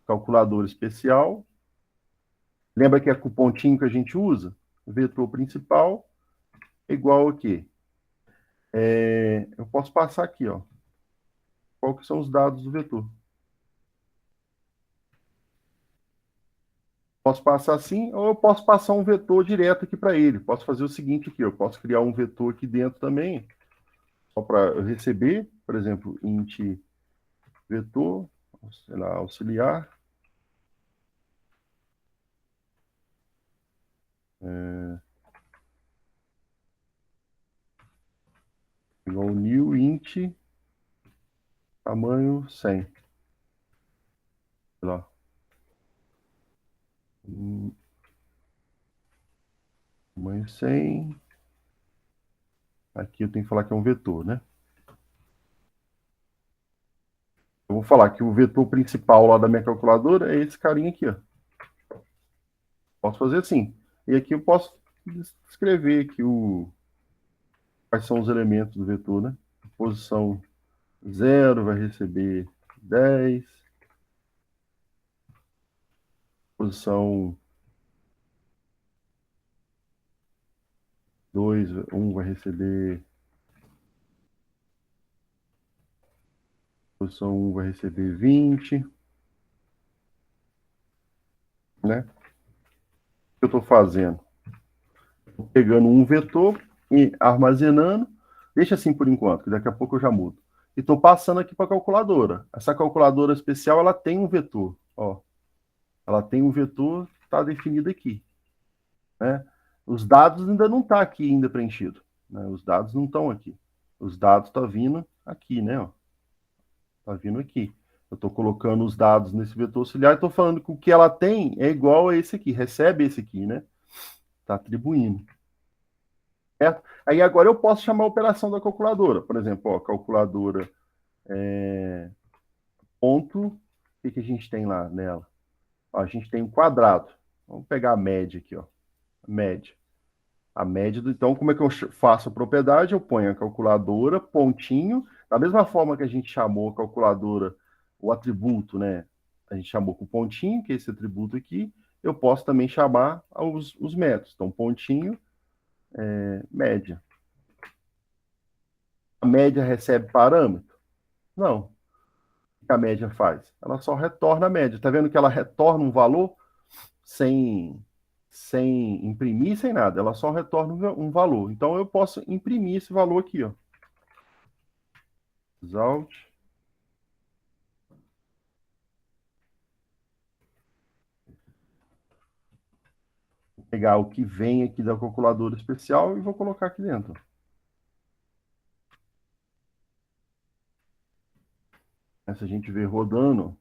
Calculadora especial. Lembra que é com o pontinho que a gente usa? O vetor principal é igual a quê? Eu posso passar aqui, ó. Qual que são os dados do vetor? Posso passar assim, ou eu posso passar um vetor direto aqui para ele. Posso fazer o seguinte aqui, eu posso criar um vetor aqui dentro também, só para eu receber, por exemplo, int vetor, sei lá, auxiliar. Igual new int tamanho 100. Sei lá. Tamanho 100. Aqui eu tenho que falar que é um vetor, né? Eu vou falar que o vetor principal lá da minha calculadora é esse carinha aqui, ó. Posso fazer assim. E aqui eu posso escrever aqui quais são os elementos do vetor, né? Posição 0 vai receber 10. Posição 2, 1 vai receber. Posição 1 vai receber 20. Né? O que eu estou fazendo? Estou pegando um vetor e armazenando. Deixa assim por enquanto, que daqui a pouco eu já mudo. E estou passando aqui para a calculadora. Essa calculadora especial, ela tem um vetor. Ó. Ela tem um vetor que está definido aqui. Né? Os dados ainda não estão aqui ainda preenchido. Né? Os dados não estão aqui. Os dados estão vindo aqui, né? Está vindo aqui. Eu estou colocando os dados nesse vetor auxiliar e estou falando que o que ela tem é igual a esse aqui, recebe esse aqui, né? Está atribuindo. Certo? Aí agora eu posso chamar a operação da calculadora. Por exemplo, ó, calculadora ponto. O que a gente tem lá nela? Ó, a gente tem um quadrado. Vamos pegar a média aqui, ó. Média. A média do. Então, como é que eu faço a propriedade? Eu ponho a calculadora, pontinho. Da mesma forma que a gente chamou a calculadora, o atributo, né? A gente chamou com pontinho, que é esse atributo aqui. Eu posso também chamar os métodos. Então, pontinho, média. A média recebe parâmetro? Não. O que a média faz? Ela só retorna a média. Está vendo que ela retorna um valor sem imprimir, sem nada. Ela só retorna um valor. Então, eu posso imprimir esse valor aqui, ó. Result. Vou pegar o que vem aqui da calculadora especial e vou colocar aqui dentro. Se a gente ver rodando,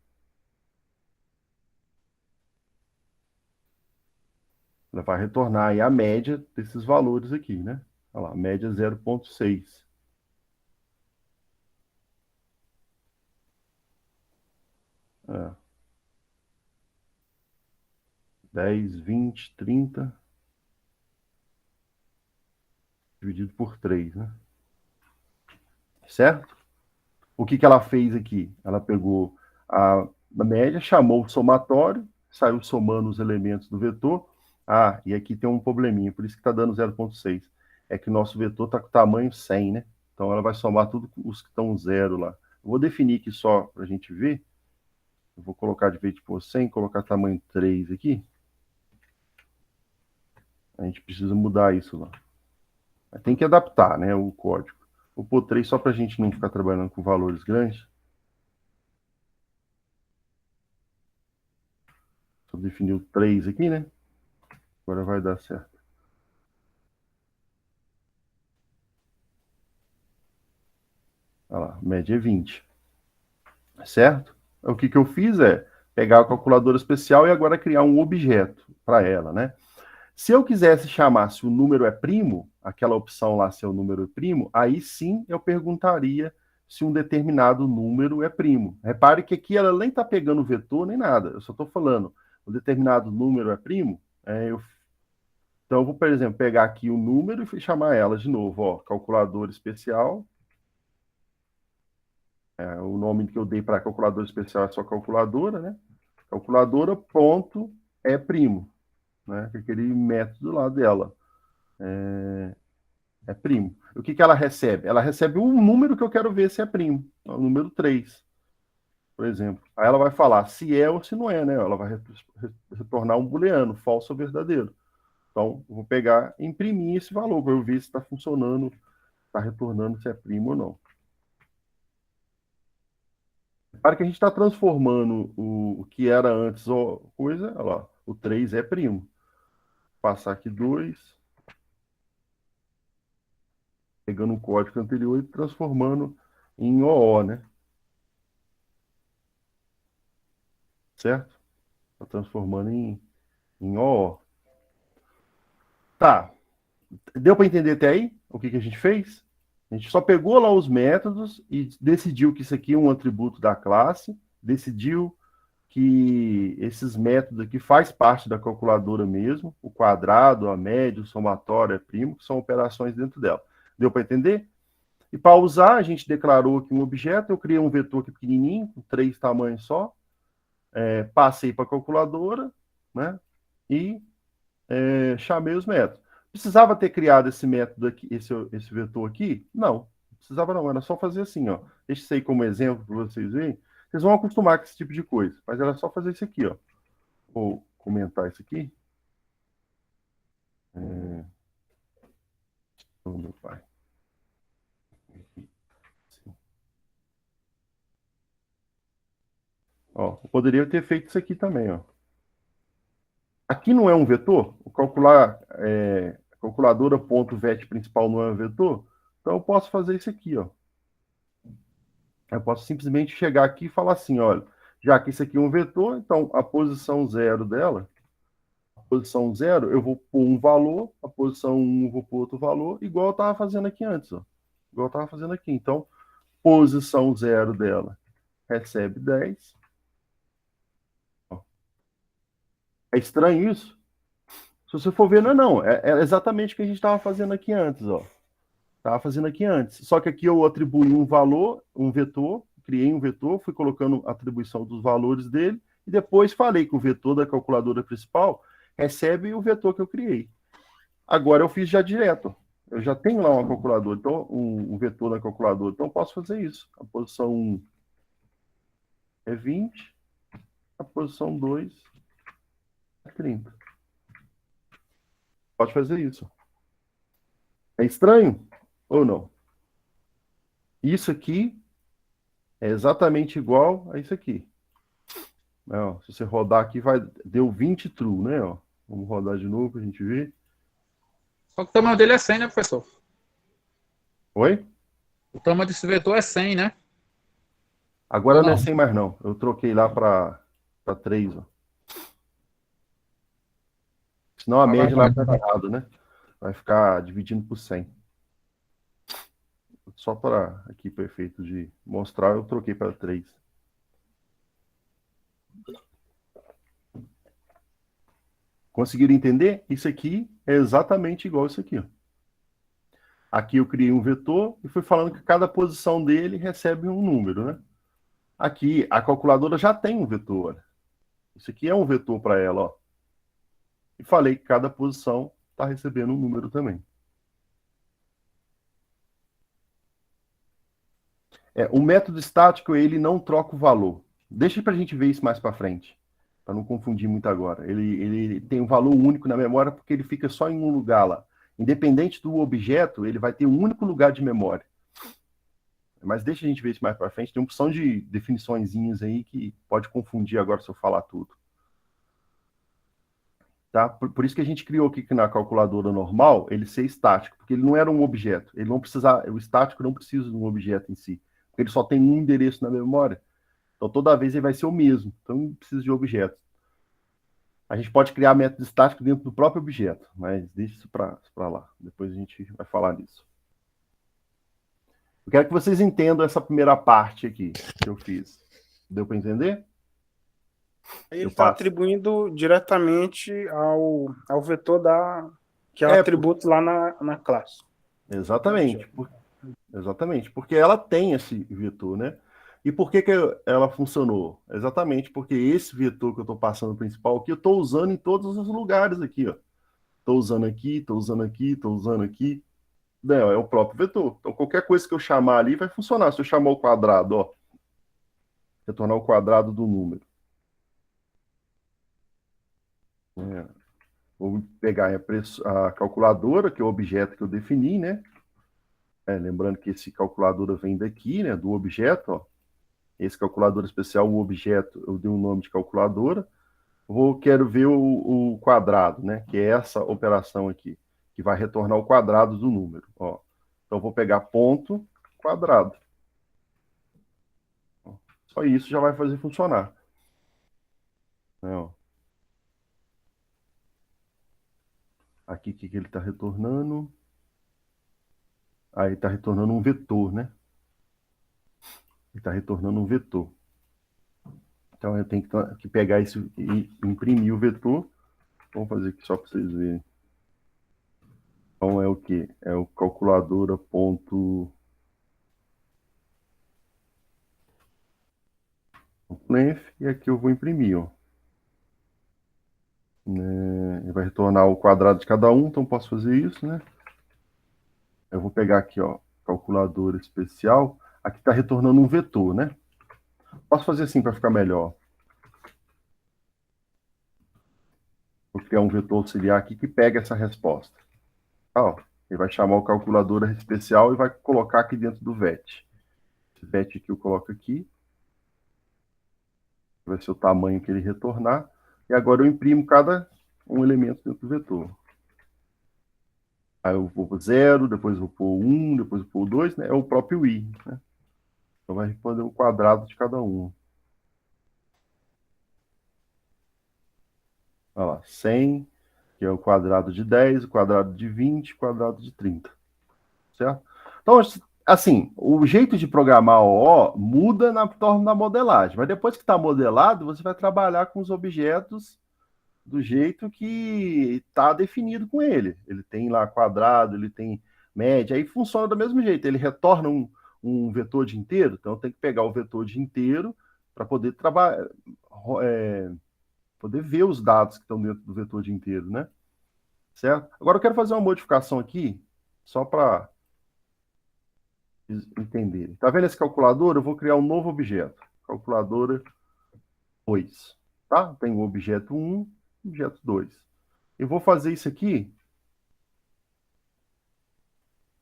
ela vai retornar aí a média desses valores aqui, né? Olha lá, média 0,6. É. 10, 20, 30, dividido por 3, né? Certo? O que ela fez aqui? Ela pegou a média, chamou o somatório, saiu somando os elementos do vetor. Ah, e aqui tem um probleminha, por isso que está dando 0,6. É que o nosso vetor está com tamanho 100, né? Então ela vai somar tudo os que estão 0 lá. Eu vou definir aqui só para a gente ver. Eu vou colocar de vez por 100, colocar tamanho 3 aqui. A gente precisa mudar isso lá. Tem que adaptar, né, o código. Vou pôr 3 só para a gente não ficar trabalhando com valores grandes. Só definir o 3 aqui, né? Agora vai dar certo. Olha lá, média é 20. Certo? O que eu fiz é pegar a calculadora especial e agora criar um objeto para ela, né? Se eu quisesse chamar se o número é primo, aquela opção lá se o número é primo, aí sim eu perguntaria se um determinado número é primo. Repare que aqui ela nem está pegando vetor nem nada, eu só estou falando um determinado número é primo. Então eu vou, por exemplo, pegar aqui o número e chamar ela de novo, ó, calculadora especial. O nome que eu dei para a calculadora especial é só calculadora, né? Calculadora ponto é primo, né? Aquele método lá dela. É primo. O que ela recebe? Ela recebe um número que eu quero ver se é primo. O número 3, por exemplo. Aí ela vai falar se é ou se não é, né? Ela vai retornar um booleano, falso ou verdadeiro. Então, eu vou pegar e imprimir esse valor para eu ver se está funcionando, está retornando se é primo ou não. Para que a gente está transformando o que era antes coisa, olha lá, o 3 é primo. Vou passar aqui 2, pegando o código anterior e transformando em OO, né? Certo? Está transformando em OO. Tá. Deu para entender até aí o que a gente fez? A gente só pegou lá os métodos e decidiu que isso aqui é um atributo da classe, decidiu que esses métodos aqui faz parte da calculadora mesmo, o quadrado, a média, o somatório, é primo, que são operações dentro dela. Deu para entender? E para usar, a gente declarou aqui um objeto, eu criei um vetor aqui pequenininho, com 3 tamanhos só, passei para a calculadora, né? E chamei os métodos. Precisava ter criado esse método aqui, esse vetor aqui? Não precisava não, era só fazer assim, ó. Deixa isso aí como exemplo para vocês verem. Vocês vão acostumar com esse tipo de coisa, mas era só fazer isso aqui, ó. Vou comentar isso aqui. Meu pai. Ó, eu poderia ter feito isso aqui também, ó. Aqui não é um vetor? O calculadora ponto vet principal não é um vetor? Então eu posso fazer isso aqui, ó. Eu posso simplesmente chegar aqui e falar assim, olha, já que isso aqui é um vetor, então a posição 0 dela, a posição 0, eu vou pôr um valor, a posição 1 eu vou pôr outro valor, igual eu estava fazendo aqui antes, ó. Igual eu estava fazendo aqui. Então, posição 0 dela recebe 10. Ó. É estranho isso? Se você for ver, não. É exatamente o que a gente estava fazendo aqui antes, ó. Estava fazendo aqui antes. Só que aqui eu atribuí um valor, um vetor, criei um vetor, fui colocando a atribuição dos valores dele, e depois falei que o vetor da calculadora principal recebe o vetor que eu criei. Agora eu fiz já direto. Eu já tenho lá uma calculadora, então, um vetor na calculadora, então eu posso fazer isso. A posição 1 é 20, a posição 2 é 30. Pode fazer isso. É estranho ou não? Isso aqui é exatamente igual a isso aqui. Ó, se você rodar aqui, deu 20 true, né? Ó. Vamos rodar de novo para a gente ver. Só que o tamanho dele é 100, né, professor? Oi? O tamanho desse vetor é 100, né? Agora Ou não é não? 100 mais não. Eu troquei lá para 3. Ó. Senão a Agora média vai vai. ficar errado, né? Vai ficar dividindo por 100. Só para aqui, para efeito de mostrar, eu troquei para 3. Conseguiram entender? Isso aqui é exatamente igual isso aqui. Ó. Aqui eu criei um vetor e fui falando que cada posição dele recebe um número, né? Aqui a calculadora já tem um vetor. Isso aqui é um vetor para ela, ó. E falei que cada posição está recebendo um número também. O método estático, ele não troca o valor. Deixa para a gente ver isso mais para frente, para não confundir muito agora. Ele tem um valor único na memória porque ele fica só em um lugar lá. Independente do objeto, ele vai ter um único lugar de memória. Mas deixa a gente ver isso mais para frente. Tem uma opção de definiçõezinhas aí que pode confundir agora se eu falar tudo. Tá? Por isso que a gente criou aqui que na calculadora normal ele ser estático, porque ele não era um objeto. Ele não precisa, o estático não precisa de um objeto em si, porque ele só tem um endereço na memória. Então toda vez ele vai ser o mesmo. Então não precisa de objeto. A gente pode criar método estático dentro do próprio objeto, mas deixa isso para lá. Depois a gente vai falar disso. Eu quero que vocês entendam essa primeira parte aqui que eu fiz. Deu para entender? Ele está atribuindo diretamente ao vetor que é o atributo lá na classe. Exatamente. Exatamente. Porque ela tem esse vetor, né? E por que ela funcionou? Exatamente porque esse vetor que eu estou passando principal aqui, eu estou usando em todos os lugares aqui, ó. Estou usando aqui, estou usando aqui, estou usando aqui. Não, é o próprio vetor. Então, qualquer coisa que eu chamar ali vai funcionar. Se eu chamar o quadrado, ó, retornar o quadrado do número. Vou pegar a calculadora, que é o objeto que eu defini, né? Lembrando que esse calculadora vem daqui, né? Do objeto, ó. Esse calculador especial, o objeto, eu dei um nome de calculadora. Quero ver o quadrado, né? Que é essa operação aqui, que vai retornar o quadrado do número. Ó. Então, vou pegar ponto, quadrado. Só isso já vai fazer funcionar. Aqui, o que ele está retornando? Aí está retornando um vetor, né? Ele está retornando um vetor. Então, eu tenho que pegar isso e imprimir o vetor. Vamos fazer aqui só para vocês verem. Então, é o quê? É o calculadora ponto length, e aqui eu vou imprimir, ó. Ele vai retornar o quadrado de cada um, então posso fazer isso, né? Eu vou pegar aqui, ó, calculadora especial. Aqui está retornando um vetor, né? Posso fazer assim para ficar melhor. Vou criar um vetor auxiliar aqui que pega essa resposta. Ó, ele vai chamar o calculadora especial e vai colocar aqui dentro do VET. Esse VET aqui eu coloco aqui. Vai ser o tamanho que ele retornar. E agora eu imprimo cada um elemento dentro do vetor. Aí eu vou pôr 0, depois vou pôr 1, depois vou pôr 2, né? É o próprio i, né? Então vai responder o quadrado de cada um. Olha lá, 100, que é o quadrado de 10, o quadrado de 20, o quadrado de 30. Certo? Então, assim, o jeito de programar o muda na modelagem, mas depois que está modelado, você vai trabalhar com os objetos do jeito que está definido com ele. Ele tem lá quadrado, ele tem média, aí funciona do mesmo jeito. Ele retorna um vetor de inteiro, então tem que pegar o vetor de inteiro para poder trabalhar, poder ver os dados que estão dentro do vetor de inteiro, né? certo? Agora eu quero fazer uma modificação aqui, só para entenderem. Tá vendo esse calculador? Eu vou criar um novo objeto. Calculadora 2. Tá? Tem o objeto 1, objeto 2. Eu vou fazer isso aqui,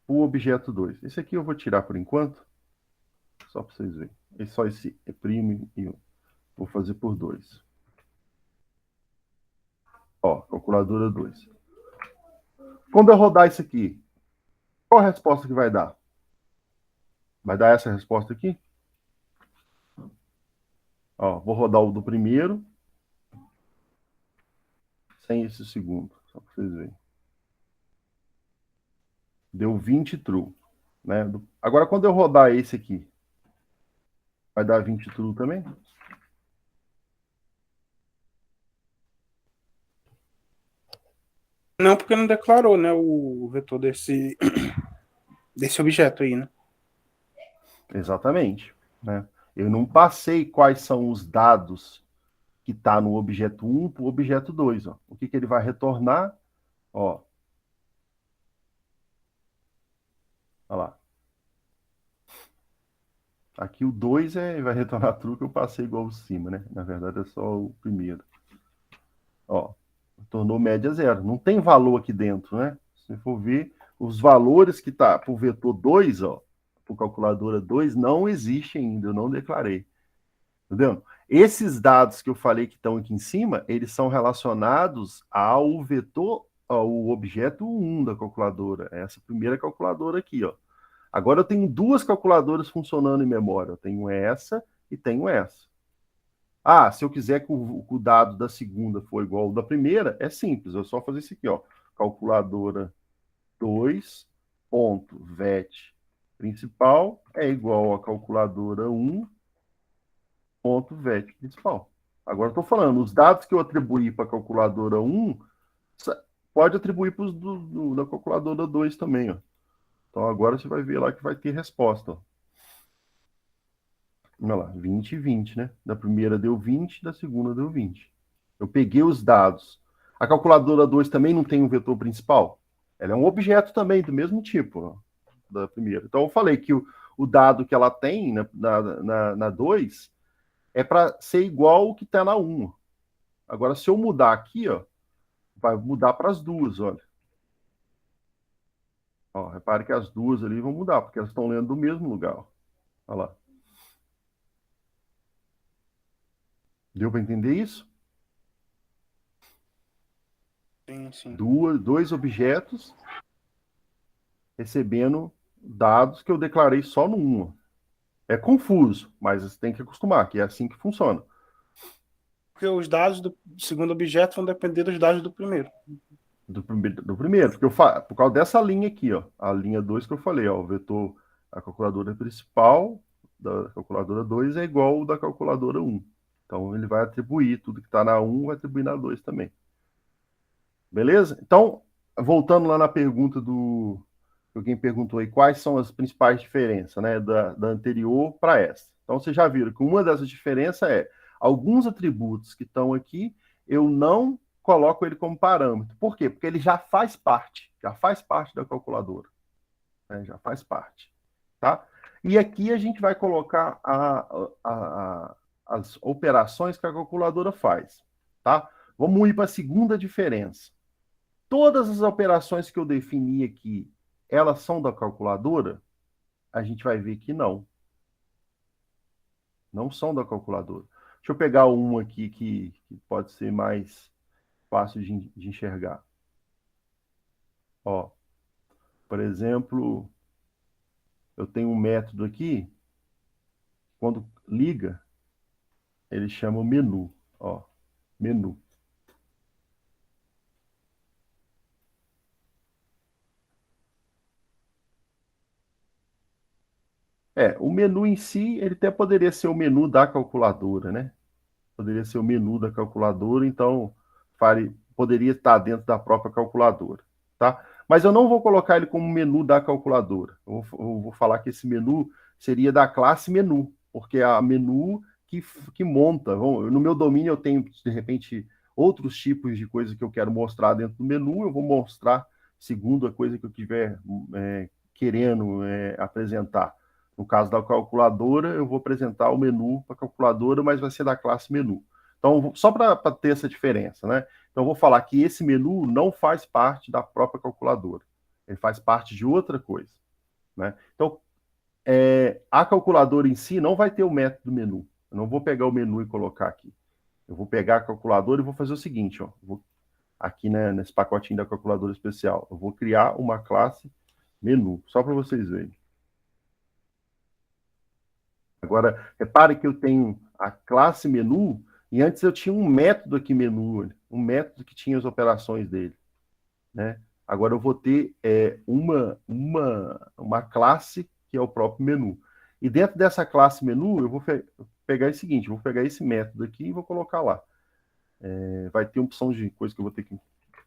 o objeto 2. Esse aqui eu vou tirar por enquanto, só para vocês verem. É só esse prime e 1. Vou fazer por 2. Ó, calculadora 2. Quando eu rodar isso aqui, qual a resposta que vai dar? Vai dar essa resposta aqui? Ó, vou rodar o do primeiro, sem esse segundo, só para vocês verem. Deu 20 true. Né? Agora, quando eu rodar esse aqui, vai dar 20 true também? Não, porque não declarou, né, o vetor desse objeto aí, né? Exatamente. Né? Eu não passei quais são os dados que está no objeto 1 para o objeto 2. Ó. O que, que ele vai retornar? Ó. Olha lá. Aqui o 2 vai retornar true, que eu passei igual o cima, né? Na verdade é só o primeiro. Ó, tornou média zero. Não tem valor aqui dentro, né? Se for ver, os valores que tá para o vetor 2, ó, para calculadora 2, não existe ainda, eu não declarei. Entendeu? Esses dados que eu falei que estão aqui em cima, eles são relacionados ao vetor, ao objeto 1 da calculadora. Essa primeira calculadora aqui, ó. Agora eu tenho duas calculadoras funcionando em memória. Eu tenho essa e tenho essa. Ah, se eu quiser que o dado da segunda for igual ao da primeira, é simples. É só fazer isso aqui, ó. Calculadora 2.vet principal é igual a calculadora 1.vet principal. Agora eu estou falando, os dados que eu atribuí para a calculadora 1, pode atribuir para os da calculadora 2 também, ó. Então agora você vai ver lá que vai ter resposta, ó. Olha lá, 20 e 20, né? Da primeira deu 20, da segunda deu 20. Eu peguei os dados. A calculadora 2 também não tem um vetor principal? Ela é um objeto também, do mesmo tipo, ó, da primeira. Então eu falei que o dado que ela tem na 2 é para ser igual ao que está na 1. Agora, se eu mudar aqui, ó, vai mudar para as duas, olha. Ó, repare que as duas ali vão mudar, porque elas estão lendo do mesmo lugar. Ó. Olha lá. Deu para entender isso? Sim, sim. Dois objetos recebendo dados que eu declarei só no 1. É confuso, mas você tem que acostumar, que é assim que funciona. Porque os dados do segundo objeto vão depender dos dados do primeiro. Do primeiro, porque por causa dessa linha aqui, ó, a linha 2 que eu falei, ó, o vetor, a calculadora principal da calculadora 2 é igual ao da calculadora 1. Então ele vai atribuir tudo que está na 1, vai atribuir na 2 também. Beleza? Então, voltando lá na pergunta do alguém perguntou aí quais são as principais diferenças, né, da anterior para essa. Então vocês já viram que uma dessas diferenças é alguns atributos que estão aqui, eu não coloco ele como parâmetro. Por quê? Porque ele já faz parte da calculadora. Né? Já faz parte. Tá? E aqui a gente vai colocar as operações que a calculadora faz. Tá? Vamos ir para a segunda diferença. Todas as operações que eu defini aqui, elas são da calculadora? A gente vai ver que não. Não são da calculadora. Deixa eu pegar um aqui que pode ser mais fácil de enxergar. Ó, por exemplo, eu tenho um método aqui, quando liga, ele chama o menu. Ó, menu. O menu em si, ele até poderia ser o menu da calculadora, né? Poderia ser o menu da calculadora, então poderia estar dentro da própria calculadora, tá? Mas eu não vou colocar ele como menu da calculadora. Eu vou falar que esse menu seria da classe menu, porque é a menu que monta. No meu domínio eu tenho, de repente, outros tipos de coisa que eu quero mostrar dentro do menu, eu vou mostrar segundo a coisa que eu estiver querendo apresentar. No caso da calculadora, eu vou apresentar o menu para a calculadora, mas vai ser da classe menu. Então, só para ter essa diferença, né? Então, eu vou falar que esse menu não faz parte da própria calculadora. Ele faz parte de outra coisa, né? Então, a calculadora em si não vai ter o método menu. Eu não vou pegar o menu e colocar aqui. Eu vou pegar a calculadora e vou fazer o seguinte, ó. Aqui, né, nesse pacotinho da calculadora especial, eu vou criar uma classe menu, só para vocês verem. Agora, repare que eu tenho a classe menu, e antes eu tinha um método aqui menu, um método que tinha as operações dele, né? Agora eu vou ter uma classe que é o próprio menu. E dentro dessa classe menu, eu vou pegar o seguinte, eu vou pegar esse método aqui e vou colocar lá. Vai ter opção de coisa que eu vou ter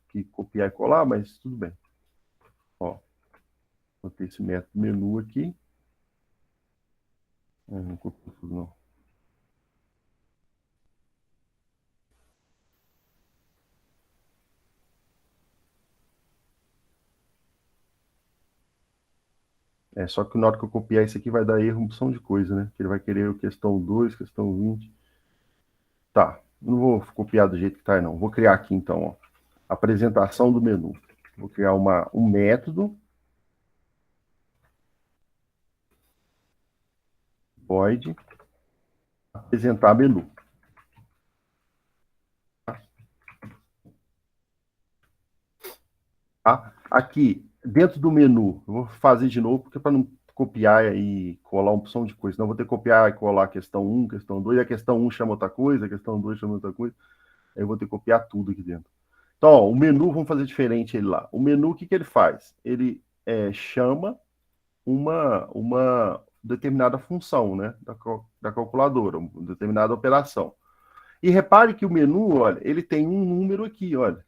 que copiar e colar, mas tudo bem. Ó, vou ter esse método menu aqui. Não copio tudo, não. Só que na hora que eu copiar isso aqui vai dar erro, opção de coisa, né? Que ele vai querer questão 2, questão 20. Tá, não vou copiar do jeito que tá, não. Vou criar aqui, então, ó, apresentação do menu. Vou criar um método. Void apresentar menu. Tá? Aqui, dentro do menu, eu vou fazer de novo, porque para não copiar e colar uma opção de coisa. Não vou ter que copiar e colar a questão 1, questão 2, a questão 1 chama outra coisa, a questão 2 chama outra coisa. Aí eu vou ter que copiar tudo aqui dentro. Então, ó, o menu, vamos fazer diferente ele lá. O menu, o que ele faz? Ele chama uma determinada função, né, da calculadora, uma determinada operação. E repare que o menu, olha, ele tem um número aqui, olha.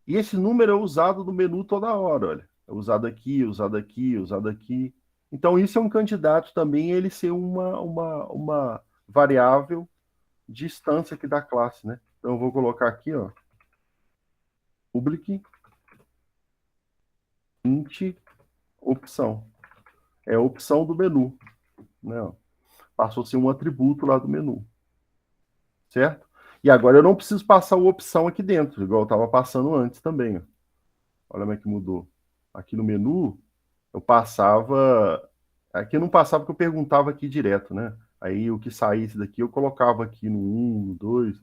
E esse número é usado no menu toda hora, olha. É usado aqui, usado aqui, usado aqui. Então, isso é um candidato também a ele ser uma variável de instância aqui da classe, né? Então, eu vou colocar aqui, ó, public int opção. É a opção do menu, né? Passou a ser um atributo lá do menu. Certo? E agora eu não preciso passar a opção aqui dentro, igual eu estava passando antes também. Ó. Olha como é que mudou. Aqui no menu, eu passava... Aqui eu não passava porque eu perguntava aqui direto, né? Aí o que saísse daqui eu colocava aqui no 1, no 2.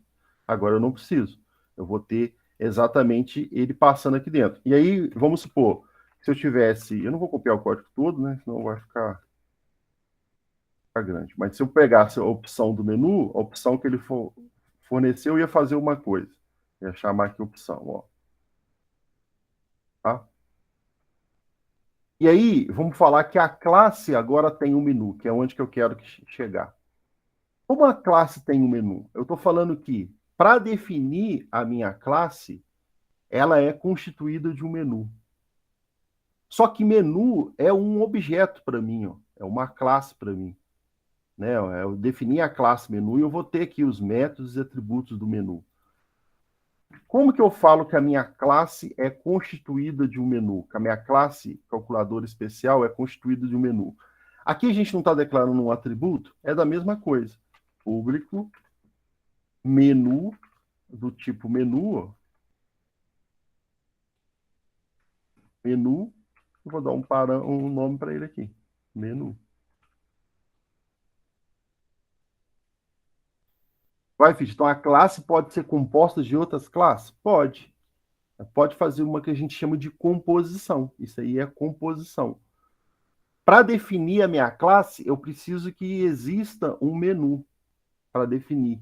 Agora eu não preciso. Eu vou ter exatamente ele passando aqui dentro. E aí, vamos supor, se eu tivesse... Eu não vou copiar o código todo, né? Senão vai ficar grande. Mas se eu pegasse a opção do menu, a opção que ele forneceu ia fazer uma coisa. Ia chamar aqui opção, ó. Tá? E aí, vamos falar que a classe agora tem um menu, que é onde que eu quero chegar. Como a classe tem um menu? Eu estou falando que, para definir a minha classe, ela é constituída de um menu. Só que menu é um objeto para mim, ó. É uma classe para mim. Né? Eu defini a classe menu e eu vou ter aqui os métodos e atributos do menu. Como que eu falo que a minha classe é constituída de um menu? Que a minha classe calculadora especial é constituída de um menu? Aqui a gente não está declarando um atributo, é da mesma coisa. Público, menu, do tipo menu, ó. Menu, eu vou dar um nome para ele aqui. Menu. Vai, Fitch, então a classe pode ser composta de outras classes? Pode. Pode fazer uma que a gente chama de composição. Isso aí é composição. Para definir a minha classe, eu preciso que exista um menu para definir.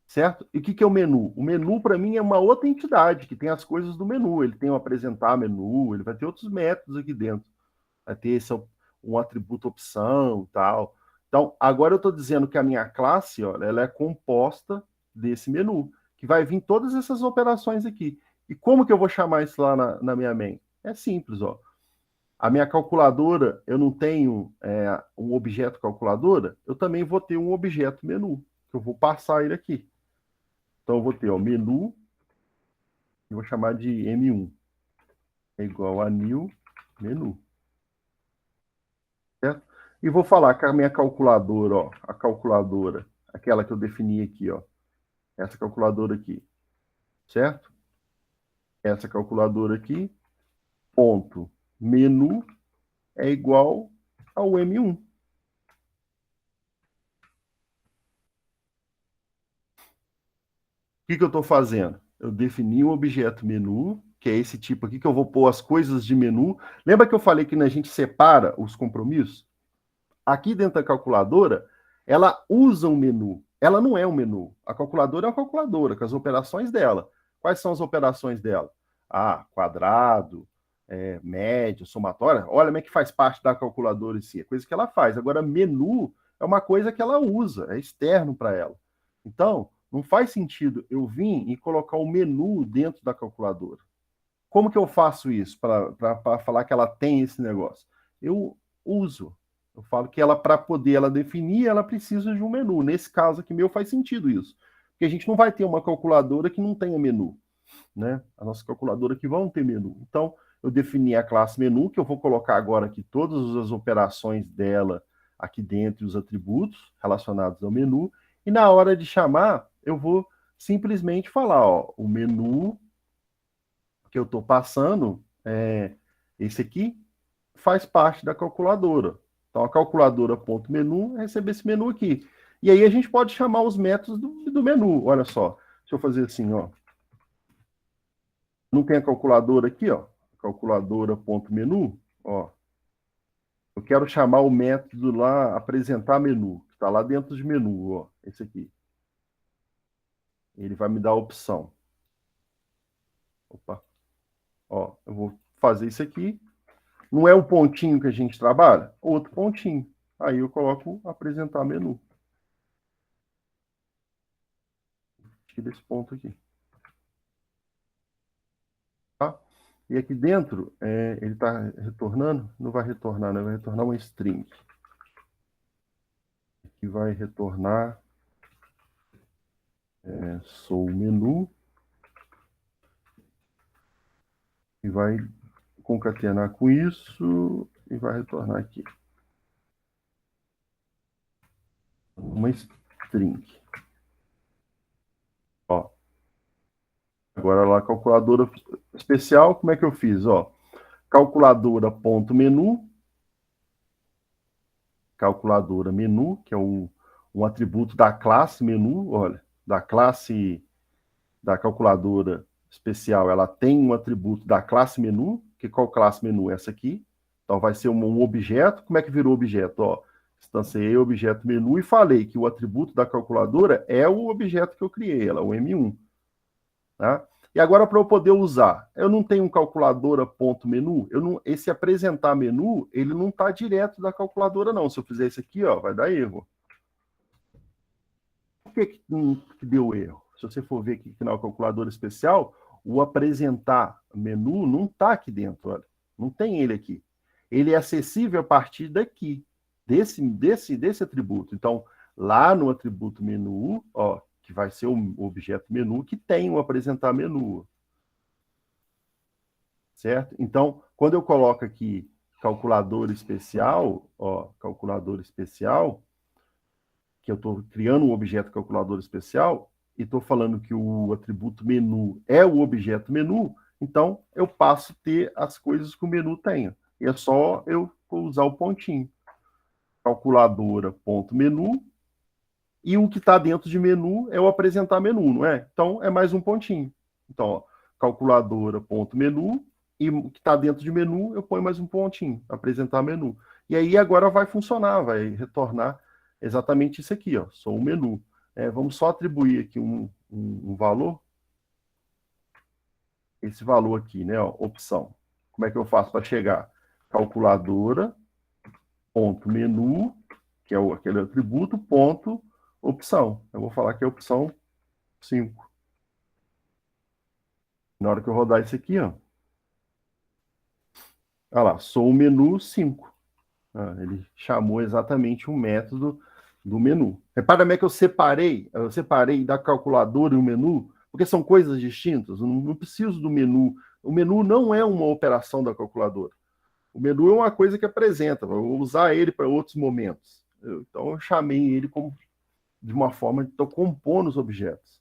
Certo? E o que é o menu? O menu, para mim, é uma outra entidade que tem as coisas do menu. Ele tem o apresentar menu, ele vai ter outros métodos aqui dentro. Vai ter um atributo opção e tal. Então, agora eu estou dizendo que a minha classe, ó, ela é composta desse menu, que vai vir todas essas operações aqui. E como que eu vou chamar isso lá na minha main? É simples, ó. A minha calculadora, eu não tenho um objeto calculadora, eu também vou ter um objeto menu, que eu vou passar ele aqui. Então, eu vou ter, ó, menu, eu vou chamar de M1, é igual a new menu. Certo? E vou falar que a minha calculadora, ó, a calculadora, aquela que eu defini aqui, ó, essa calculadora aqui, certo? Essa calculadora aqui, ponto, menu, é igual ao M1. O que eu estou fazendo? Eu defini um objeto menu, que é esse tipo aqui, que eu vou pôr as coisas de menu. Lembra que eu falei que a gente separa os compromissos? Aqui dentro da calculadora, ela usa um menu. Ela não é um menu. A calculadora é uma calculadora, com as operações dela. Quais são as operações dela? Ah, quadrado, médio, somatória. Olha como é que faz parte da calculadora em si. É coisa que ela faz. Agora, menu é uma coisa que ela usa, é externo para ela. Então, não faz sentido eu vir e colocar o menu dentro da calculadora. Como que eu faço isso para falar que ela tem esse negócio? Eu uso. Eu falo que ela, para poder ela definir, ela precisa de um menu. Nesse caso aqui meu faz sentido isso. Porque a gente não vai ter uma calculadora que não tenha menu, né? A nossa calculadora aqui vão ter menu. Então, eu defini a classe menu, que eu vou colocar agora aqui todas as operações dela aqui dentro, os atributos relacionados ao menu. E na hora de chamar, eu vou simplesmente falar, ó, o menu que eu estou passando, esse aqui, faz parte da calculadora. Então, a calculadora.menu recebe esse menu aqui. E aí a gente pode chamar os métodos do menu. Olha só, deixa eu fazer assim, ó. Não tem a calculadora aqui, ó. Calculadora.menu, ó. Eu quero chamar o método lá, apresentar menu, que está lá dentro de menu, ó. Esse aqui. Ele vai me dar a opção. Opa. Ó, eu vou fazer isso aqui. Não é o pontinho que a gente trabalha? Outro pontinho. Aí eu coloco apresentar menu. Tira esse ponto aqui. Tá? E aqui dentro, ele está retornando? Não vai retornar, né? Vai retornar uma string. Aqui vai retornar sou menu. E vai concatenar com isso e vai retornar aqui. Uma string. Ó. Agora lá, calculadora especial, como é que eu fiz? Ó, calculadora.menu, calculadora menu, que é um atributo da classe menu, olha, da classe da calculadora especial, ela tem um atributo da classe menu, que qual classe menu? Essa aqui. Então vai ser um objeto. Como é que virou objeto? Ó, instanciei o objeto menu e falei que o atributo da calculadora é o objeto que eu criei, ela, o M1. Tá? E agora, para eu poder usar, eu não tenho um calculadora.menu, esse apresentar menu, ele não está direto da calculadora, não. Se eu fizer isso aqui, ó, vai dar erro. Por que deu erro? Se você for ver aqui na calculadora especial, o apresentar menu não está aqui dentro, olha. Não tem ele aqui. Ele é acessível a partir daqui, desse atributo. Então, lá no atributo menu, ó, que vai ser o objeto menu, que tem o apresentar menu. Certo? Então, quando eu coloco aqui calculadora especial, ó, calculadora especial, que eu estou criando um objeto calculadora especial, e estou falando que o atributo menu é o objeto menu, então eu passo a ter as coisas que o menu tem. E é só eu usar o pontinho. Calculadora.menu, e o que está dentro de menu é o apresentar menu, não é? Então, é mais um pontinho. Então, calculadora.menu, e o que está dentro de menu, eu ponho mais um pontinho, apresentar menu. E aí agora vai funcionar, vai retornar exatamente isso aqui, ó, sou o menu. Vamos só atribuir aqui um valor. Esse valor aqui, né, ó, opção. Como é que eu faço para chegar? Calculadora.menu, que é aquele atributo, ponto, opção. Eu vou falar que é opção 5. Na hora que eu rodar isso aqui, ó. Olha lá, sou o menu 5. Ele chamou exatamente um método do menu. Repara como é que eu separei da calculadora e o menu, porque são coisas distintas. Eu não preciso do menu. O menu não é uma operação da calculadora. O menu é uma coisa que apresenta, eu vou usar ele para outros momentos. Então eu chamei ele como de uma forma de estou compondo os objetos.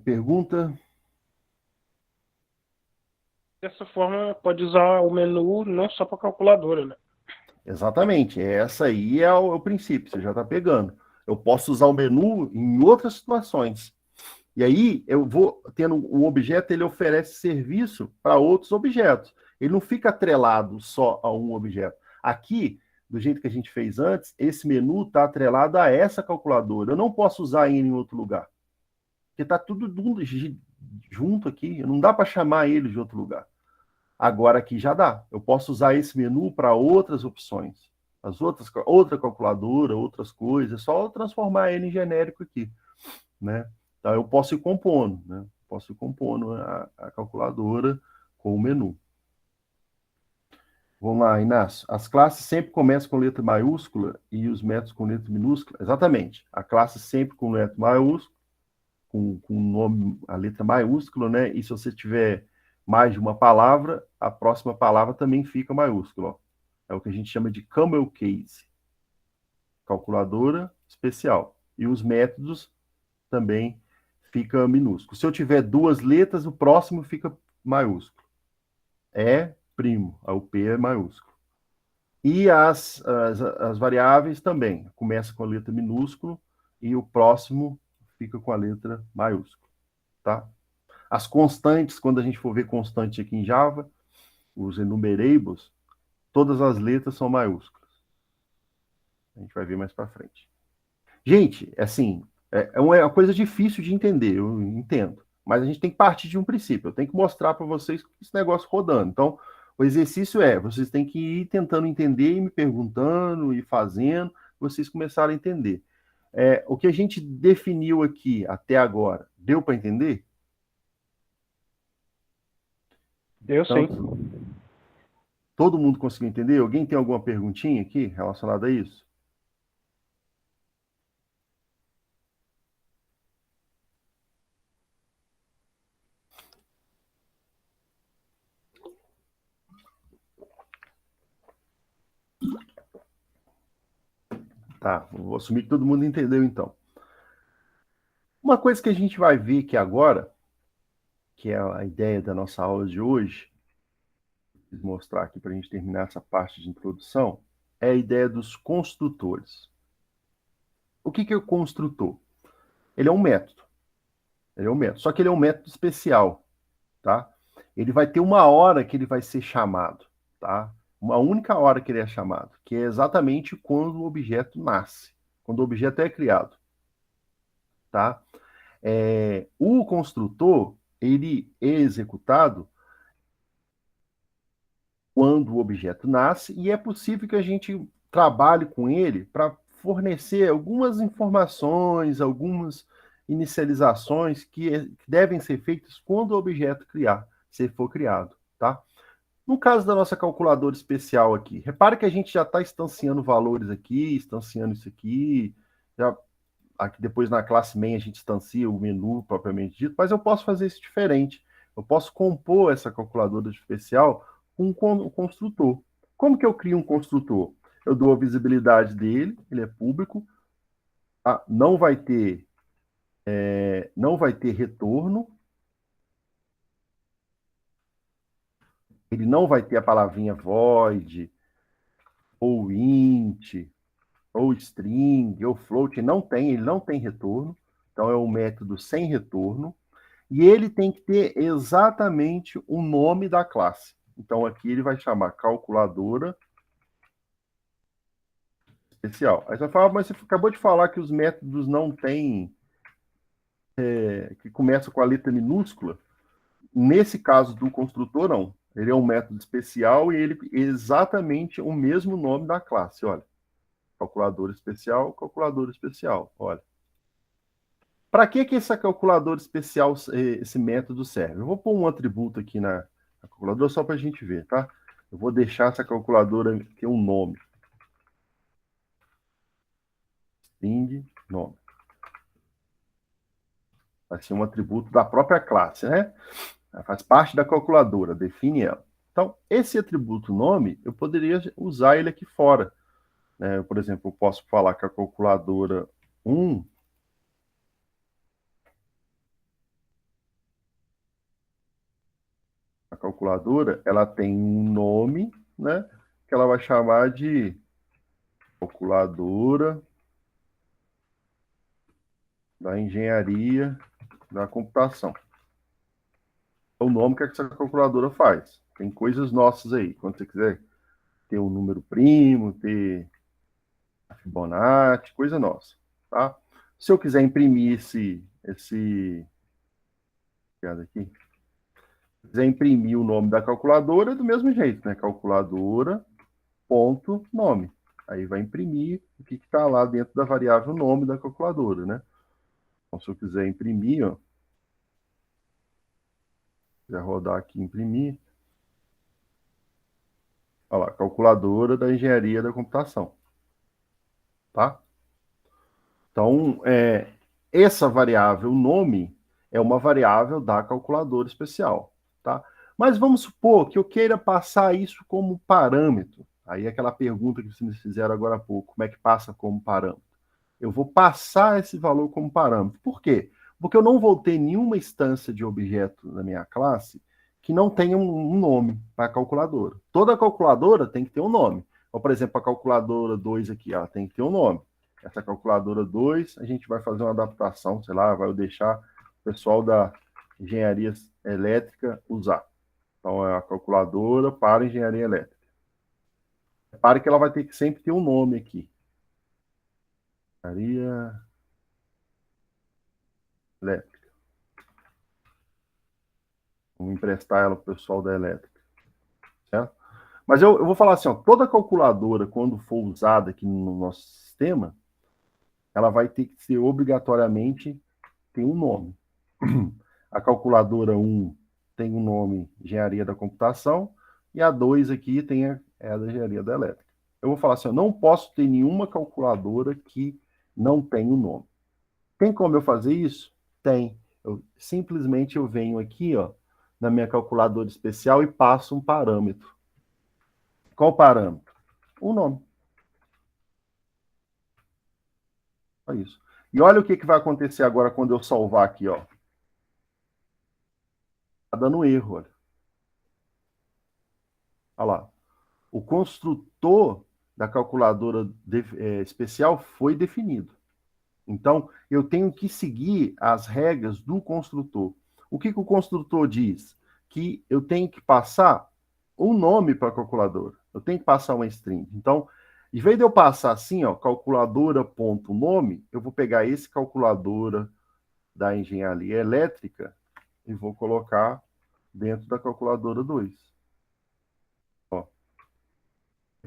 Pergunta? Dessa forma, pode usar o menu não só para calculadora, né? Exatamente, essa aí é o princípio, você já está pegando. Eu posso usar o menu em outras situações. E aí eu vou tendo um objeto, ele oferece serviço para outros objetos. Ele não fica atrelado só a um objeto. Aqui, do jeito que a gente fez antes, esse menu está atrelado a essa calculadora. Eu não posso usar ele em outro lugar. Porque está tudo junto aqui. Não dá para chamar ele de outro lugar. Agora aqui já dá. Eu posso usar esse menu para outras opções. Outra calculadora, outras coisas. É só transformar ele em genérico aqui, né? Então eu posso ir compondo, né? Posso ir compondo a calculadora com o menu. Vamos lá, Inácio. As classes sempre começam com letra maiúscula e os métodos com letra minúscula? Exatamente. A classe sempre com letra maiúscula, com o nome, a letra maiúscula, né? E se você tiver mais de uma palavra, a próxima palavra também fica maiúscula. Ó. É o que a gente chama de camel case. Calculadora especial. E os métodos também fica minúsculo. Se eu tiver duas letras, o próximo fica maiúsculo. É primo, o P é maiúsculo. E as variáveis também. Começa com a letra minúsculo e o próximo fica com a letra maiúscula. Tá? As constantes, quando a gente for ver constante aqui em Java, os enumerables, todas as letras são maiúsculas. A gente vai ver mais para frente. Gente, assim, é uma coisa difícil de entender, eu entendo. Mas a gente tem que partir de um princípio. Eu tenho que mostrar para vocês esse negócio rodando. Então, o exercício vocês têm que ir tentando entender e me perguntando e fazendo, vocês começarem a entender. O que a gente definiu aqui até agora, deu para entender? Deu sim. Todo mundo conseguiu entender? Alguém tem alguma perguntinha aqui relacionada a isso? Tá, vou assumir que todo mundo entendeu então. Uma coisa que a gente vai ver aqui agora, que é a ideia da nossa aula de hoje, vou mostrar aqui para a gente terminar essa parte de introdução, é a ideia dos construtores. O que é o construtor? Ele é um método. Só que ele é um método especial, tá? Ele vai ter uma hora que ele vai ser chamado, tá? Uma única hora que ele é chamado, que é exatamente quando o objeto nasce, quando o objeto é criado, tá? O construtor, ele é executado quando o objeto nasce e é possível que a gente trabalhe com ele para fornecer algumas informações, algumas inicializações que devem ser feitas quando o objeto se for criado, tá? No caso da nossa calculadora especial aqui, repare que a gente já está instanciando valores aqui, instanciando isso aqui, aqui depois na classe main a gente instancia o menu propriamente dito, mas eu posso fazer isso diferente. Eu posso compor essa calculadora especial com um construtor. Como que eu crio um construtor? Eu dou a visibilidade dele, ele é público, não vai ter retorno, ele não vai ter a palavrinha void, ou int, ou string, ou float, ele não tem retorno, então é um método sem retorno, e ele tem que ter exatamente o nome da classe. Então aqui ele vai chamar calculadora especial. Aí você vai falar, mas você acabou de falar que os métodos não têm, que começa com a letra minúscula. Nesse caso do construtor, não. Ele é um método especial e ele é exatamente o mesmo nome da classe, olha. Calculadora especial, olha. Para que essa calculadora especial, esse método serve? Eu vou pôr um atributo aqui na calculadora só para a gente ver, tá? Eu vou deixar essa calculadora ter um nome. string nome. Vai ser um atributo da própria classe, né? Faz parte da calculadora, define ela. Então, esse atributo nome, eu poderia usar ele aqui fora. Né? Por exemplo, eu posso falar que a calculadora 1 a calculadora, ela tem um nome, né? Que ela vai chamar de calculadora da engenharia da computação. É o nome que essa calculadora faz. Tem coisas nossas aí. Quando você quiser ter um número primo, ter a Fibonacci, coisa nossa, tá? Se eu quiser imprimir esse aqui, se quiser imprimir o nome da calculadora, é do mesmo jeito, né? Calculadora ponto nome. Aí vai imprimir o que está lá dentro da variável nome da calculadora, né? Então, se eu quiser imprimir, ó, quiser rodar aqui, imprimir, olha lá, calculadora da engenharia da computação, tá? Então, essa variável nome é uma variável da calculadora especial, tá? Mas vamos supor que eu queira passar isso como parâmetro. Aí é aquela pergunta que vocês me fizeram agora há pouco, como é que passa como parâmetro? Eu vou passar esse valor como parâmetro. Por quê? Porque eu não vou ter nenhuma instância de objeto na minha classe que não tenha um nome para a calculadora. Toda calculadora tem que ter um nome. Então, por exemplo, a calculadora 2 aqui, ela tem que ter um nome. Essa calculadora 2, a gente vai fazer uma adaptação, sei lá, vai deixar o pessoal da engenharia elétrica usar. Então, é a calculadora para engenharia elétrica. Repare que ela vai ter que sempre ter um nome aqui. Engenharia elétrica. Vamos emprestar ela para o pessoal da elétrica. Certo? Mas eu vou falar assim, ó, toda calculadora, quando for usada aqui no nosso sistema, ela vai ter que ser obrigatoriamente ter um nome. A calculadora 1 tem um nome Engenharia da Computação, e a 2 aqui tem a da Engenharia da Elétrica. Eu vou falar assim, eu não posso ter nenhuma calculadora que não tenha um nome. Tem como eu fazer isso? Tem. Simplesmente eu venho aqui, ó, na minha calculadora especial e passo um parâmetro. Qual parâmetro? O nome. É isso. E olha o que vai acontecer agora quando eu salvar aqui, ó. Tá dando erro, olha. Olha lá. O construtor da calculadora especial foi definido. Então, eu tenho que seguir as regras do construtor. O que o construtor diz? Que eu tenho que passar um nome para a calculadora. Eu tenho que passar uma string. Então, em vez de eu passar assim, ó, calculadora.nome, eu vou pegar esse calculadora da engenharia elétrica e vou colocar dentro da calculadora 2. Ó.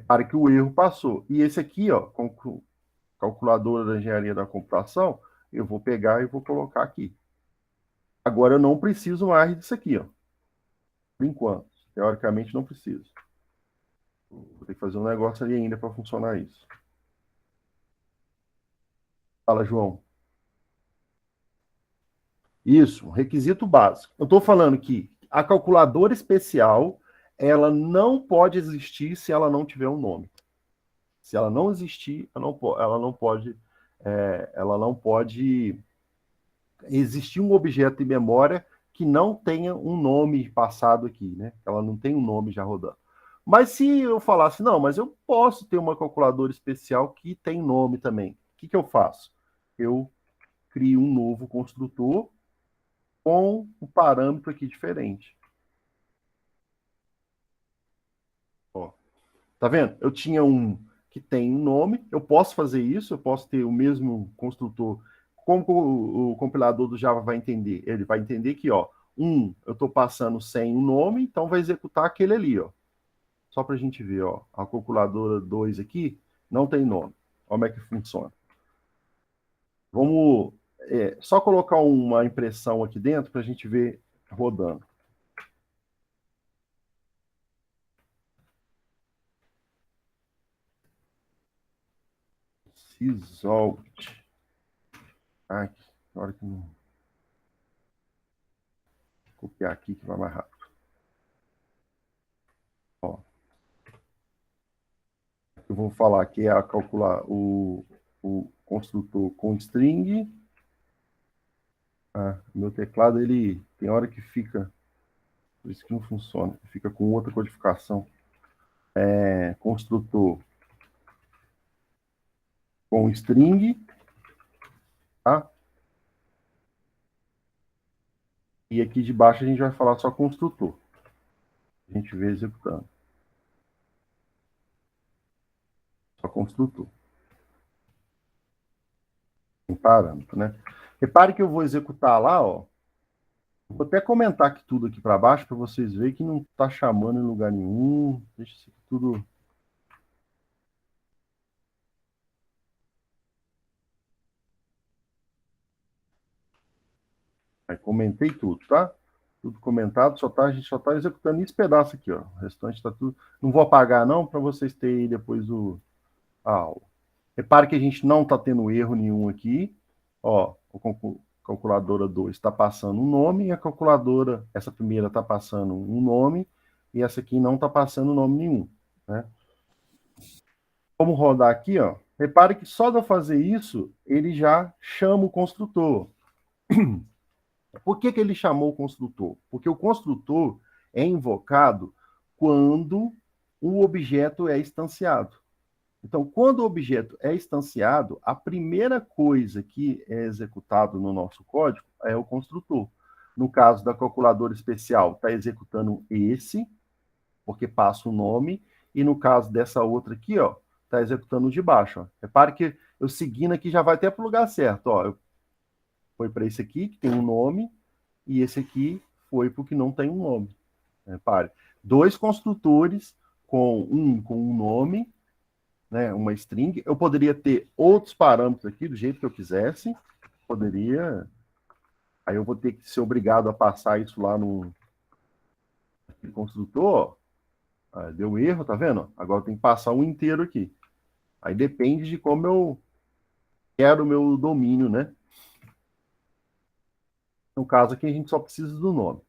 Para que o erro passou. E esse aqui, ó, calculadora da engenharia da computação, eu vou pegar e vou colocar aqui. Agora eu não preciso mais disso aqui, ó. Por enquanto. Teoricamente não preciso. Vou ter que fazer um negócio ali ainda para funcionar isso. Fala, João. Isso, um requisito básico. Eu estou falando que a calculadora especial, ela não pode existir se ela não tiver um nome. Se ela não existir, ela não pode existir um objeto de memória que não tenha um nome passado aqui, né? Ela não tem um nome já rodando. Mas se eu falasse, não, mas eu posso ter uma calculadora especial que tem nome também. O que eu faço? Eu crio um novo construtor com um parâmetro aqui diferente. Ó, tá vendo? Eu tinha um que tem um nome, eu posso fazer isso, eu posso ter o mesmo construtor. Como o compilador do Java vai entender? Ele vai entender que, ó, eu estou passando sem um nome, então vai executar aquele ali, ó. Só para a gente ver, ó, a calculadora 2 aqui não tem nome. Como é que funciona? Vamos só colocar uma impressão aqui dentro para a gente ver rodando. result. Ai, na hora que não... Vou copiar aqui que vai mais rápido. Ó. Eu vou falar que é a calcular o construtor com string. Meu teclado, ele tem hora que fica... Por isso que não funciona. Fica com outra codificação. Construtor com string, tá? E aqui de baixo a gente vai falar só construtor. A gente vê executando. Só construtor. Tem parâmetro, né? Repare que eu vou executar lá, ó. Vou até comentar aqui tudo aqui para baixo para vocês verem que não está chamando em lugar nenhum. Deixa isso aqui tudo... Aí, comentei tudo, tá? Tudo comentado, a gente só está executando esse pedaço aqui, ó. O restante está tudo... Não vou apagar, não, para vocês terem depois a aula. Repare que a gente não está tendo erro nenhum aqui. Ó, a calculadora 2 está passando um nome e a calculadora, essa primeira está passando um nome e essa aqui não está passando nome nenhum, né? Vamos rodar aqui, ó. Repare que só de eu fazer isso, ele já chama o construtor. Por que ele chamou o construtor? Porque o construtor é invocado quando o objeto é instanciado. Então, quando o objeto é instanciado, a primeira coisa que é executado no nosso código é o construtor. No caso da calculadora especial, está executando esse, porque passa o nome, e no caso dessa outra aqui, ó, está executando o de baixo. Ó. Repare que eu seguindo aqui já vai até para o lugar certo. Ó. Foi para esse aqui, que tem um nome, e esse aqui foi para o que não tem um nome. Repare, dois construtores com um nome, né, uma string. Eu poderia ter outros parâmetros aqui, do jeito que eu quisesse. Poderia. Aí eu vou ter que ser obrigado a passar isso lá no construtor. Deu erro, tá vendo? Agora tem que passar um inteiro aqui. Aí depende de como eu quero o meu domínio, né? No caso aqui, a gente só precisa do nome.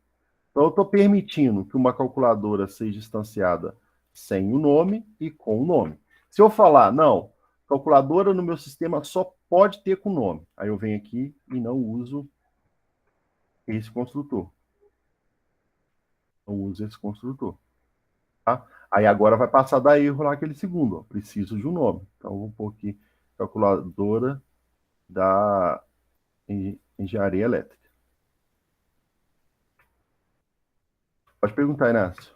Então, eu estou permitindo que uma calculadora seja instanciada sem o nome e com o nome. Se eu falar, não, calculadora no meu sistema só pode ter com nome. Aí eu venho aqui e não uso esse construtor. Não uso esse construtor. Tá? Aí agora vai passar a dar erro lá aquele segundo. Ó. Preciso de um nome. Então, eu vou pôr aqui calculadora da engenharia elétrica. Pode perguntar, Inácio.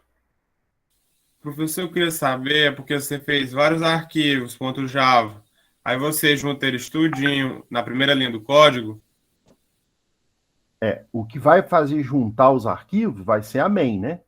Professor, eu queria saber, porque você fez vários arquivos, .java, aí você junta eles tudinho na primeira linha do código? O que vai fazer juntar os arquivos vai ser a main, né?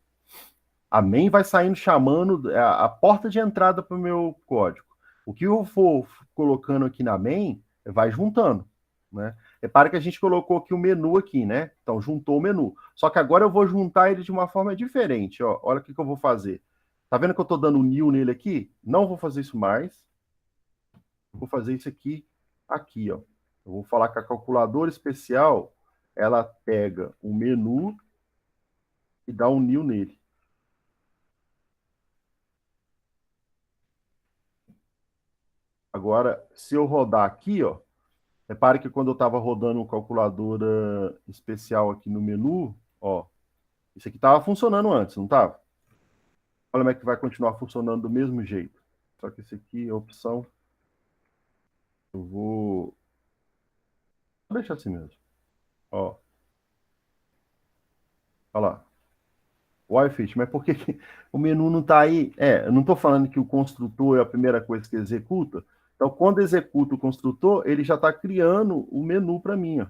A main vai saindo chamando a porta de entrada para o meu código. O que eu for colocando aqui na main, vai juntando, né? Repara que a gente colocou aqui o menu aqui, né? Então, juntou o menu. Só que agora eu vou juntar ele de uma forma diferente, ó. Olha o que eu vou fazer. Tá vendo que eu estou dando new nele aqui? Não vou fazer isso mais. Vou fazer isso aqui, ó. Eu vou falar que a calculadora especial, ela pega o menu e dá um new nele. Agora, se eu rodar aqui, ó, repare que quando eu estava rodando uma calculadora especial aqui no menu, ó, isso aqui estava funcionando antes, não estava? Olha como é que vai continuar funcionando do mesmo jeito. Só que esse aqui é a opção. Eu vou deixar assim mesmo. Ó. Olha lá. Wi-Fi, mas por que o menu não está aí? Eu não estou falando que o construtor é a primeira coisa que executa. Então, quando executa o construtor, ele já está criando o menu para mim. Ó.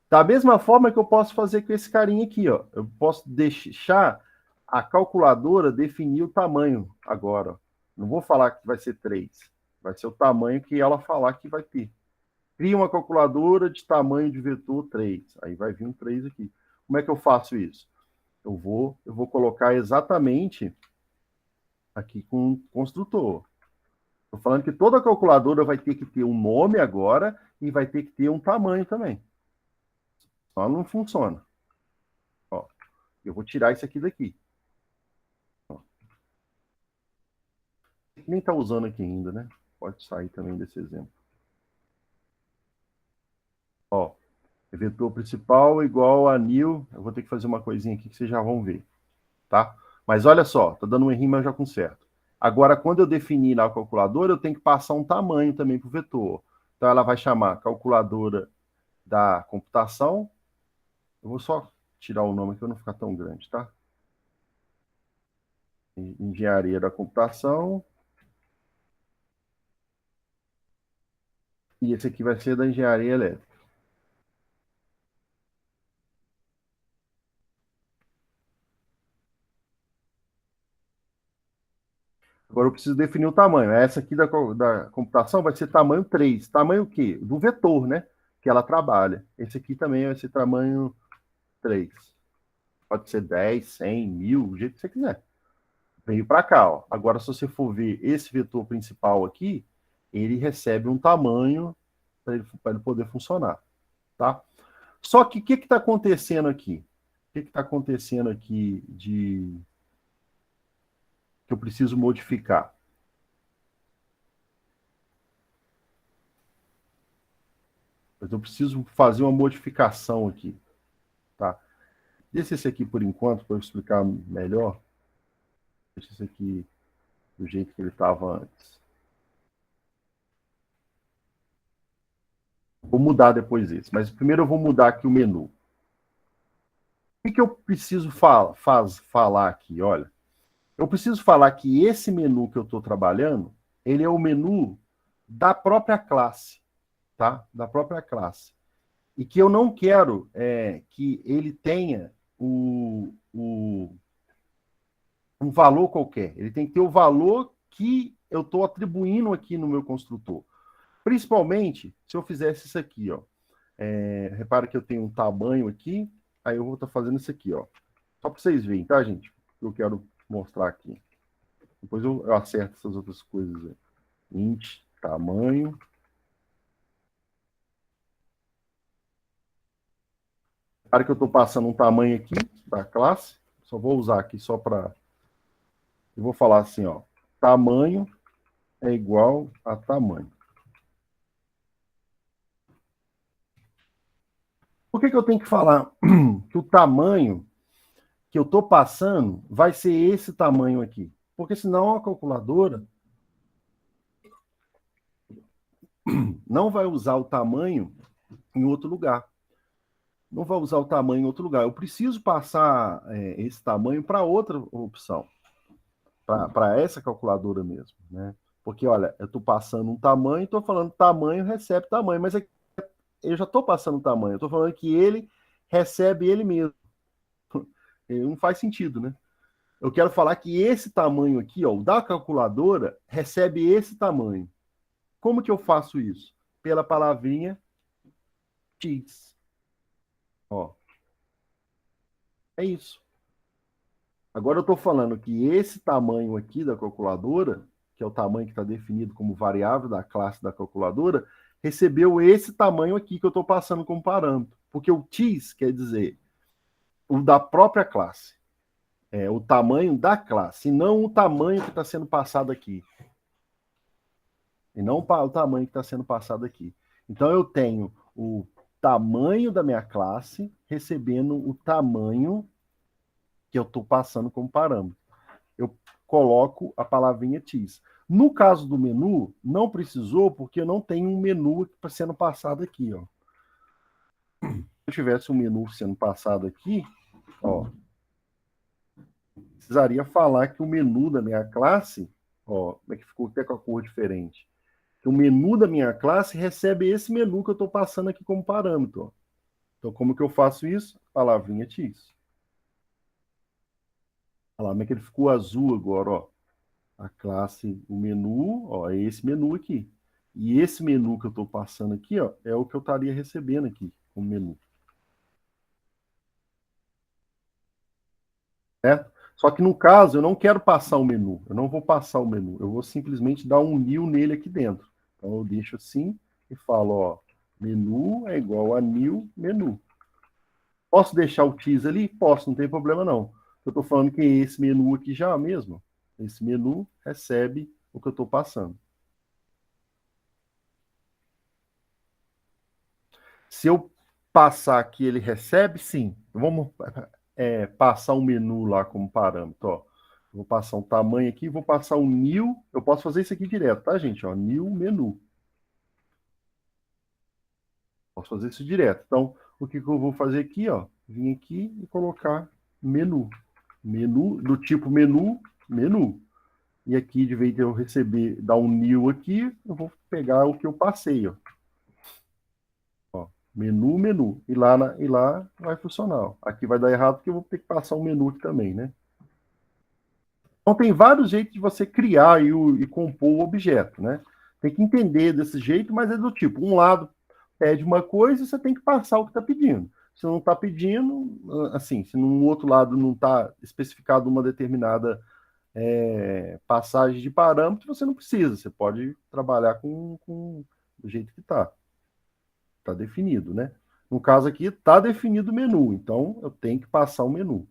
Da mesma forma que eu posso fazer com esse carinha aqui. Ó. Eu posso deixar a calculadora definir o tamanho agora. Ó. Não vou falar que vai ser 3. Vai ser o tamanho que ela falar que vai ter. Cria uma calculadora de tamanho de vetor 3. Aí vai vir um 3 aqui. Como é que eu faço isso? Eu vou colocar exatamente aqui com o construtor. Estou falando que toda calculadora vai ter que ter um nome agora e vai ter que ter um tamanho também. Só não funciona. Ó, eu vou tirar isso aqui daqui. Ó. Nem está usando aqui ainda, né? Pode sair também desse exemplo. Ó, vetor principal igual a new. Eu vou ter que fazer uma coisinha aqui que vocês já vão ver, tá? Mas olha só, tá dando um errinho, mas já conserto. Agora, quando eu definir na calculadora, eu tenho que passar um tamanho também para o vetor. Então, ela vai chamar calculadora da computação. Eu vou só tirar o nome aqui para não ficar tão grande, tá? Engenharia da computação. E esse aqui vai ser da engenharia elétrica. Agora eu preciso definir o tamanho. Essa aqui da computação vai ser tamanho 3. Tamanho o quê? Do vetor, né? Que ela trabalha. Esse aqui também vai ser tamanho 3. Pode ser 10, 100, 1000, do jeito que você quiser. Veio para cá, ó. Agora, se você for ver esse vetor principal aqui, ele recebe um tamanho para ele poder funcionar, tá? Só que o que está acontecendo aqui? O que está acontecendo aqui que eu preciso modificar? Mas eu preciso fazer uma modificação aqui, tá? Deixa esse aqui por enquanto, para eu explicar melhor. Deixa esse aqui do jeito que ele estava antes. Vou mudar depois esse, mas primeiro eu vou mudar aqui o menu. O que eu preciso falar aqui? Olha, eu preciso falar que esse menu que eu estou trabalhando, ele é o menu da própria classe, tá? Da própria classe. E que eu não quero que ele tenha um valor qualquer. Ele tem que ter o valor que eu estou atribuindo aqui no meu construtor. Principalmente se eu fizesse isso aqui, ó. Repara que eu tenho um tamanho aqui, aí eu vou estar fazendo isso aqui, ó. Só para vocês verem, tá, gente? Eu quero mostrar aqui. Depois eu acerto essas outras coisas aí. Int, tamanho. Repara que eu estou passando um tamanho aqui da classe. Só vou usar aqui só para... Eu vou falar assim, ó. Tamanho é igual a tamanho. Por que eu tenho que falar que o tamanho que eu estou passando vai ser esse tamanho aqui? Porque senão a calculadora não vai usar o tamanho em outro lugar. Não vai usar o tamanho em outro lugar. Eu preciso passar esse tamanho para outra opção. Para essa calculadora mesmo, né? Porque, olha, eu estou passando um tamanho, estou falando tamanho, recebe tamanho, mas eu já estou passando tamanho, eu estou falando que ele recebe ele mesmo. Não faz sentido, né? Eu quero falar que esse tamanho aqui, ó, o da calculadora, recebe esse tamanho. Como que eu faço isso? Pela palavrinha x. Ó. É isso. Agora eu estou falando que esse tamanho aqui da calculadora, que é o tamanho que está definido como variável da classe da calculadora, recebeu esse tamanho aqui que eu estou passando como parâmetro. Porque o x quer dizer o da própria classe. O tamanho da classe, e não o tamanho que está sendo passado aqui. E não o tamanho que está sendo passado aqui. Então eu tenho o tamanho da minha classe recebendo o tamanho que eu estou passando como parâmetro. Eu coloco a palavrinha x. No caso do menu, não precisou, porque eu não tenho um menu sendo passado aqui. Ó. Se eu tivesse um menu sendo passado aqui, ó, precisaria falar que o menu da minha classe, ó, como é que ficou até com a cor diferente? Que o menu da minha classe recebe esse menu que eu estou passando aqui como parâmetro. Ó. Então, como que eu faço isso? Palavrinha x. Olha lá, como é que ele ficou azul agora, ó. A classe, o menu, ó, é esse menu aqui. E esse menu que eu estou passando aqui, ó, é o que eu estaria recebendo aqui, como menu. Certo? Só que no caso, eu não quero passar o menu. Eu não vou passar o menu. Eu vou simplesmente dar um new nele aqui dentro. Então eu deixo assim e falo, ó, menu é igual a new menu. Posso deixar o tease ali? Posso, não tem problema não. Eu estou falando que esse menu aqui já mesmo. Esse menu recebe o que eu estou passando. Se eu passar aqui, ele recebe? Sim. Vamos passar um menu lá como parâmetro. Ó. Vou passar um tamanho aqui, vou passar um new. Eu posso fazer isso aqui direto, tá, gente? Ó, new menu. Posso fazer isso direto. Então, o que eu vou fazer aqui? Ó, vim aqui e colocar menu. Menu do tipo menu, menu. E aqui, de vez de eu receber, dar um new aqui, eu vou pegar o que eu passei, ó. Menu, menu. E lá vai funcionar. Aqui vai dar errado porque eu vou ter que passar um menu aqui também, né? Então tem vários jeitos de você criar e compor o objeto, né? Tem que entender desse jeito, mas é do tipo, um lado pede uma coisa e você tem que passar o que está pedindo. Se não está pedindo, assim, se no outro lado não está especificado uma determinada passagem de parâmetro, você não precisa. Você pode trabalhar com do jeito que está. Está definido, né? No caso aqui, está definido o menu, então eu tenho que passar o menu.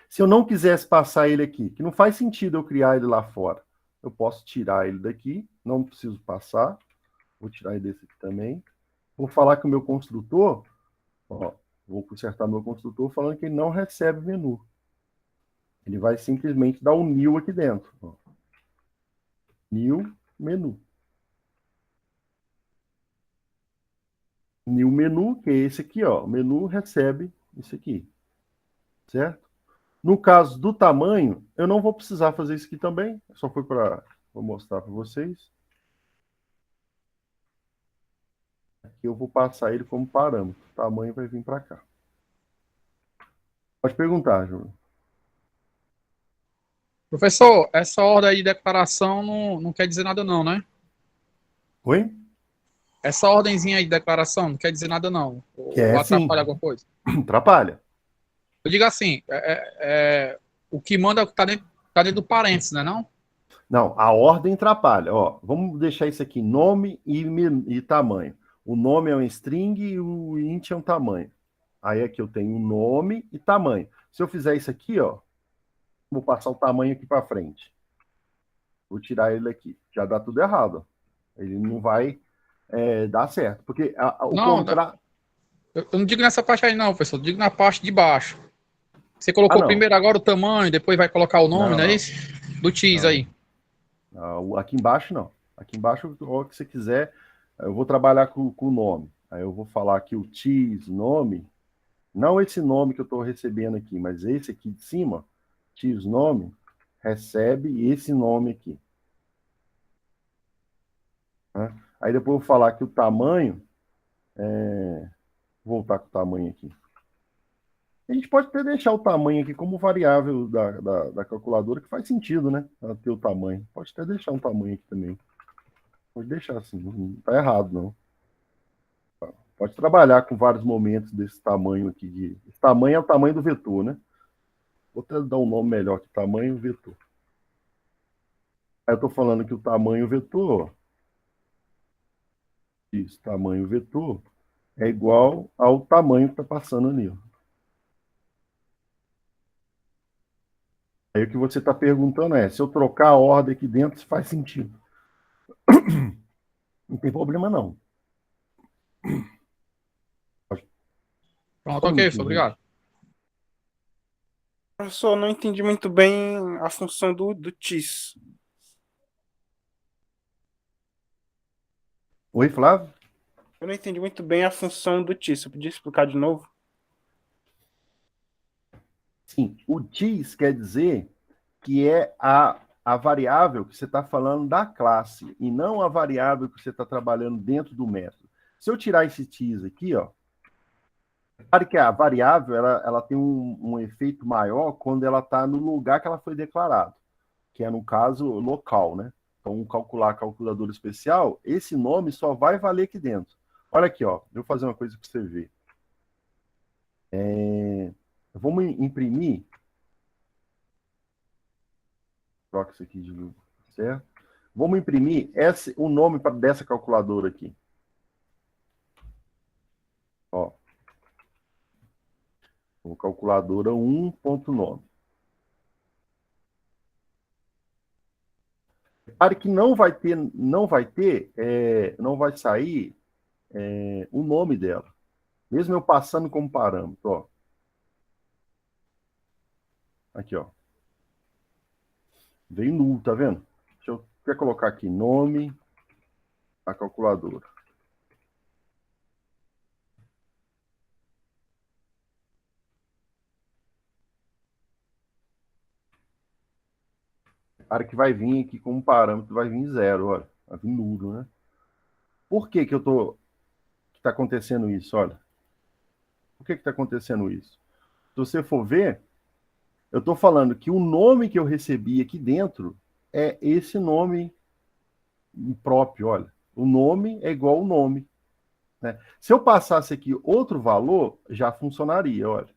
Se eu não quisesse passar ele aqui, que não faz sentido eu criar ele lá fora, eu posso tirar ele daqui, não preciso passar, vou tirar ele desse aqui também. Vou falar que o meu construtor, ó, vou consertar meu construtor falando que ele não recebe menu. Ele vai simplesmente dar um new aqui dentro. Ó. New menu. New menu, que é esse aqui, ó. O menu recebe isso aqui. Certo? No caso do tamanho, eu não vou precisar fazer isso aqui também. Só foi para vou mostrar para vocês. Aqui eu vou passar ele como parâmetro. O tamanho vai vir para cá. Pode perguntar, Júlio. Professor, essa ordem aí de declaração não quer dizer nada não, né? Oi? Essa ordenzinha aí de declaração não quer dizer nada não. Ou Sim. atrapalha alguma coisa? Atrapalha. Eu digo assim, o que manda tá dentro do parênteses, né não? Não, a ordem atrapalha. Ó, vamos deixar isso aqui, nome e tamanho. O nome é um string e o int é um tamanho. Aí aqui eu tenho nome e tamanho. Se eu fizer isso aqui, ó, vou passar o tamanho aqui para frente. Vou tirar ele aqui. Já dá tudo errado. Ó. Ele não vai dar certo. Porque o contrato... Eu não digo nessa parte aí não, professor. Eu digo na parte de baixo. Você colocou primeiro agora o tamanho, depois vai colocar o nome, não é isso? Do tease aí. Não, aqui embaixo não. Aqui embaixo, o que você quiser, eu vou trabalhar com o nome. Aí eu vou falar aqui o tease, nome. Não esse nome que eu estou recebendo aqui, mas esse aqui de cima, tease nome, recebe esse nome aqui. Aí depois eu vou falar que o tamanho, vou voltar com o tamanho aqui. A gente pode até deixar o tamanho aqui como variável da calculadora, que faz sentido, né? Ter o tamanho. Pode até deixar um tamanho aqui também. Pode deixar assim, não está errado, não. Pode trabalhar com vários momentos desse tamanho aqui. Esse tamanho é o tamanho do vetor, né? Vou até dar um nome melhor aqui, tamanho vetor. Aí eu estou falando que o tamanho vetor, isso, tamanho vetor, é igual ao tamanho que está passando ali, ó. Aí o que você está perguntando é, se eu trocar a ordem aqui dentro, se faz sentido. Não tem problema, não. Pronto, ok, obrigado. Professor, não entendi muito bem a função do TIS. Oi, Flávio? Eu não entendi muito bem a função do TIS. Você podia explicar de novo? Sim, o TIS quer dizer que é a variável que você está falando da classe, e não a variável que você está trabalhando dentro do método. Se eu tirar esse TIS aqui, ó, repare que a variável ela tem um efeito maior quando ela está no lugar que ela foi declarada, que é, no caso, local, né? Então, calcular a calculadora especial, esse nome só vai valer aqui dentro. Olha aqui, ó, eu vou fazer uma coisa para você ver. Vamos imprimir Troca isso aqui de lugar, certo? Vamos imprimir o nome dessa calculadora aqui. Ó. Calculadora 1.9. Repare que não vai sair o nome dela. Mesmo eu passando como parâmetro, ó. Aqui, ó. Veio nulo, tá vendo? Quer colocar aqui nome da calculadora. Repare que vai vir aqui como parâmetro, vai vir 0, olha. Vai vir nulo, né? Por que que tá acontecendo isso, olha? Por que que tá acontecendo isso? Se você for ver, eu estou falando que o nome que eu recebi aqui dentro é esse nome próprio, olha. O nome é igual ao nome. Né? Se eu passasse aqui outro valor, já funcionaria, olha.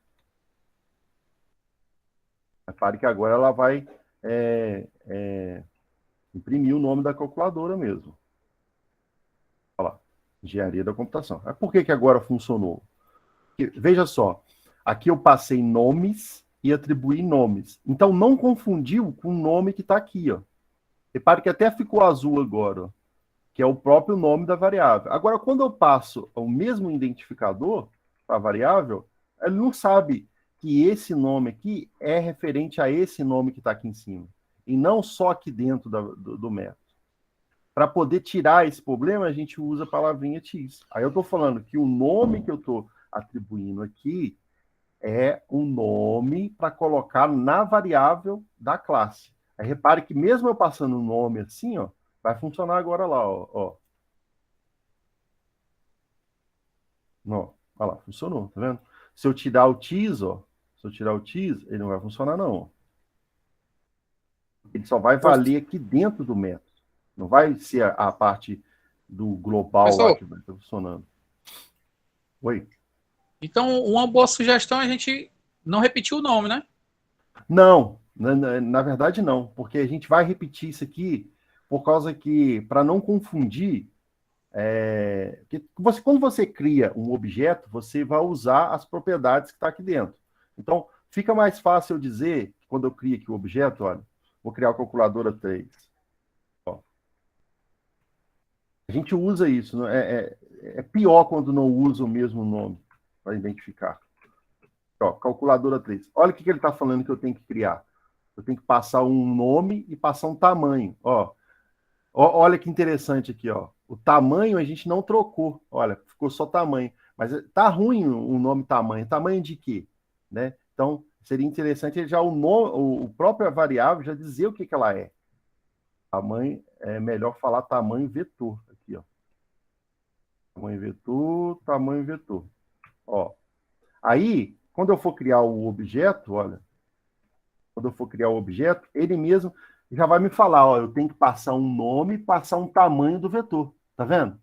Repare que agora ela vai imprimir o nome da calculadora mesmo. Olha lá, engenharia da computação. Mas por que que agora funcionou? Porque, veja só, aqui eu passei nomes e atribuí nomes. Então, não confundiu com o nome que está aqui, ó. Repare que até ficou azul agora, ó, que é o próprio nome da variável. Agora, quando eu passo o mesmo identificador para a variável, ele não sabe que esse nome aqui é referente a esse nome que está aqui em cima, e não só aqui dentro do método. Para poder tirar esse problema, a gente usa a palavrinha x. Aí eu estou falando que o nome que eu estou atribuindo aqui é um nome para colocar na variável da classe. Aí repare que mesmo eu passando o nome assim, ó, vai funcionar agora lá, ó. Não, olha lá, funcionou, tá vendo? Se eu tirar o x, ó, se eu tirar o x, ele não vai funcionar não. Ele só vai valer aqui dentro do método. Não vai ser a parte do global lá que vai estar funcionando. Oi? Então, uma boa sugestão é a gente não repetir o nome, né? Não, na verdade não, porque a gente vai repetir isso aqui por causa que, para não confundir, quando você cria um objeto, você vai usar as propriedades que está aqui dentro. Então, fica mais fácil eu dizer, quando eu crio aqui o objeto, olha, vou criar a calculadora 3. Ó. A gente usa isso, é pior quando não usa o mesmo nome para identificar. Ó, calculadora 3. Olha o que ele está falando que eu tenho que criar. Eu tenho que passar um nome e passar um tamanho. Ó, olha que interessante aqui, ó. O tamanho a gente não trocou. Olha, ficou só tamanho. Mas tá ruim o nome tamanho. Tamanho de quê? Né? Então, seria interessante já o próprio variável já dizer o que ela é. Tamanho, é melhor falar tamanho vetor. Aqui, ó. Tamanho vetor, tamanho vetor. Ó. Aí, quando eu for criar o objeto, olha, quando eu for criar o objeto, ele mesmo já vai me falar, ó, eu tenho que passar um nome e passar um tamanho do vetor, tá vendo?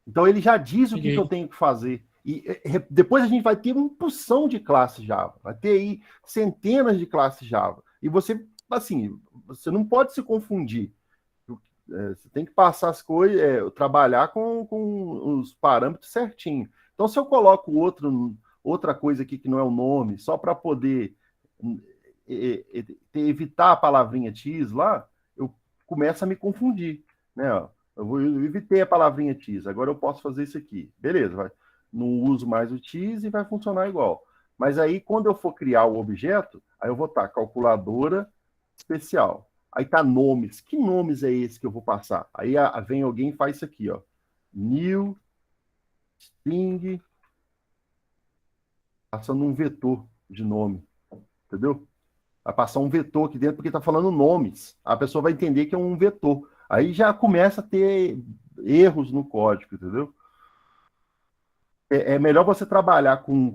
Então ele já diz o que eu tenho que fazer. E depois a gente vai ter uma porção de classes Java, vai ter aí centenas de classes Java. E você, assim, você não pode se confundir. Você tem que passar as coisas, trabalhar com os parâmetros certinho. Então, se eu coloco outra coisa aqui que não é o nome, só para poder evitar a palavrinha x lá, eu começo a me confundir. Né? Eu evitei a palavrinha x, agora eu posso fazer isso aqui. Beleza, não uso mais o x e vai funcionar igual. Mas aí, quando eu for criar o objeto, aí eu vou estar calculadora especial. Aí tá nomes. Que nomes é esse que eu vou passar? Aí vem alguém e faz isso aqui, ó. New string, passando um vetor de nome. Entendeu? Vai passar um vetor aqui dentro porque está falando nomes. A pessoa vai entender que é um vetor. Aí já começa a ter erros no código, entendeu? É melhor você trabalhar com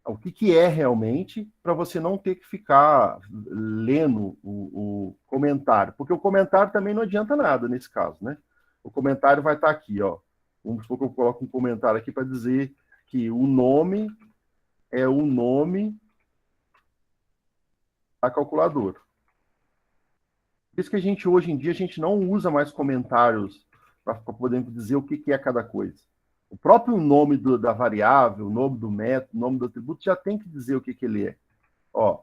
o que é realmente, para você não ter que ficar lendo o comentário. Porque o comentário também não adianta nada nesse caso, né? O comentário vai estar aqui, ó. Vamos supor que eu coloco um comentário aqui para dizer que o nome é o nome da calculadora. Por isso que hoje em dia, a gente não usa mais comentários para poder dizer o que é cada coisa. O próprio nome da variável, o nome do método, o nome do atributo, já tem que dizer o que ele é. Ó,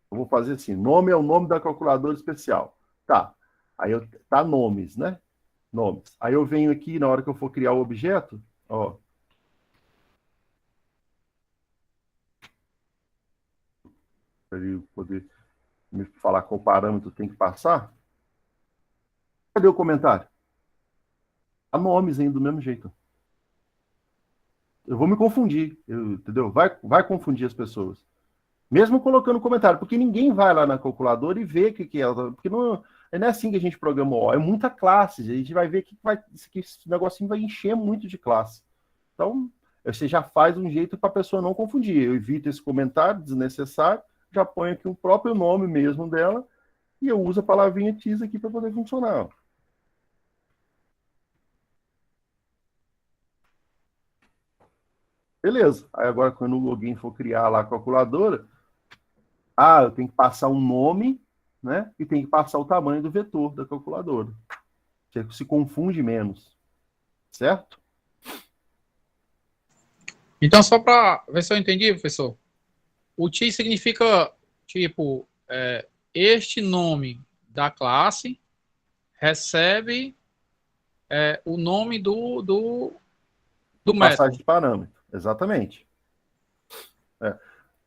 eu vou fazer assim, nome é o nome da calculadora especial. Tá, aí tá nomes, né? Nomes. Aí eu venho aqui, na hora que eu for criar o objeto, ó. Para ele poder me falar qual parâmetro tem que passar. Cadê o comentário? Há nomes ainda do mesmo jeito. Eu vou me confundir, entendeu? Vai confundir as pessoas. Mesmo colocando comentário, porque ninguém vai lá na calculadora e vê o que é. Porque não é assim que a gente programa o O. É muita classe. A gente vai ver que esse negocinho vai encher muito de classe. Então, você já faz um jeito para a pessoa não confundir. Eu evito esse comentário desnecessário, já ponho aqui o próprio nome mesmo dela e eu uso a palavrinha TIS aqui para poder funcionar. Beleza. Aí agora, quando alguém for criar lá a calculadora, eu tenho que passar um nome, né? E tem que passar o tamanho do vetor da calculadora. Você se confunde menos. Certo? Então, só para ver se eu entendi, professor. O TIS significa, tipo, este nome da classe recebe o nome do método. Passagem de parâmetro. Exatamente.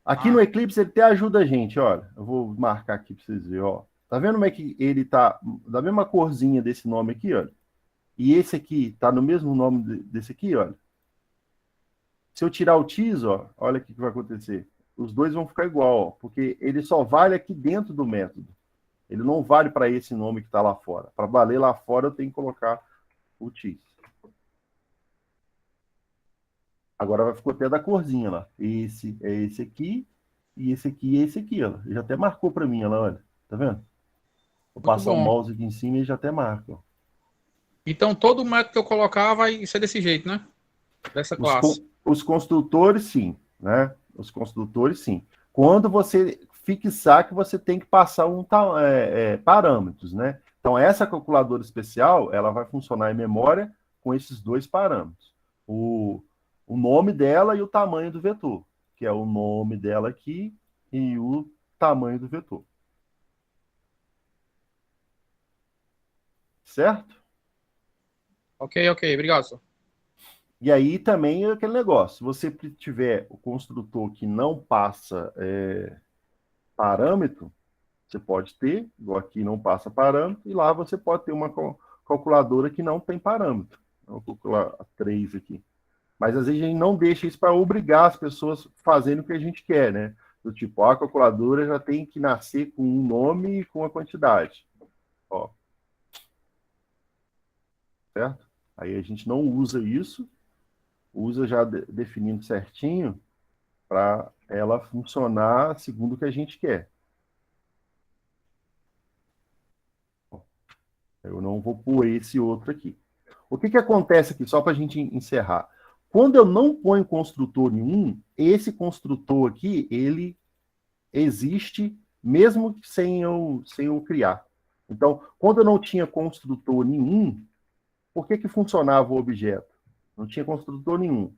Aqui no Eclipse ele até ajuda a gente, olha. Eu vou marcar aqui para vocês verem, ó. Tá vendo como é que ele tá da mesma corzinha desse nome aqui, olha? E esse aqui tá no mesmo nome desse aqui, olha. Se eu tirar o TIS, ó, olha o que vai acontecer. Os dois vão ficar igual, ó, porque ele só vale aqui dentro do método. Ele não vale para esse nome que está lá fora. Para valer lá fora, eu tenho que colocar o TIS. Agora ficou até da corzinha lá. Esse é esse aqui, e esse aqui é esse aqui, ó. Ele já até marcou para mim, olha. Tá vendo? Vou passar o mouse aqui em cima e já até marca. Ó. Então, todo método que eu colocar vai ser desse jeito, né? Dessa classe. Os construtores, sim. Né? Os construtores, sim. Quando você fixar que você tem que passar parâmetros, né? Então, essa calculadora especial, ela vai funcionar em memória com esses dois parâmetros. O nome dela e o tamanho do vetor, que é o nome dela aqui e o tamanho do vetor. Certo? Ok, obrigado, senhor. E aí também é aquele negócio, se você tiver o construtor que não passa parâmetro, você pode ter, igual aqui não passa parâmetro, e lá você pode ter uma calculadora que não tem parâmetro. Vou calcular a 3 aqui. Mas às vezes a gente não deixa isso para obrigar as pessoas fazendo o que a gente quer, né? Do tipo, a calculadora já tem que nascer com um nome e com a quantidade. Ó. Certo? Aí a gente não usa isso, usa já definindo certinho para ela funcionar segundo o que a gente quer. Eu não vou pôr esse outro aqui. O que acontece aqui, só para a gente encerrar? Quando eu não ponho construtor nenhum, esse construtor aqui, ele existe mesmo sem eu criar. Então, quando eu não tinha construtor nenhum, por que funcionava o objeto? Não tinha construtor nenhum.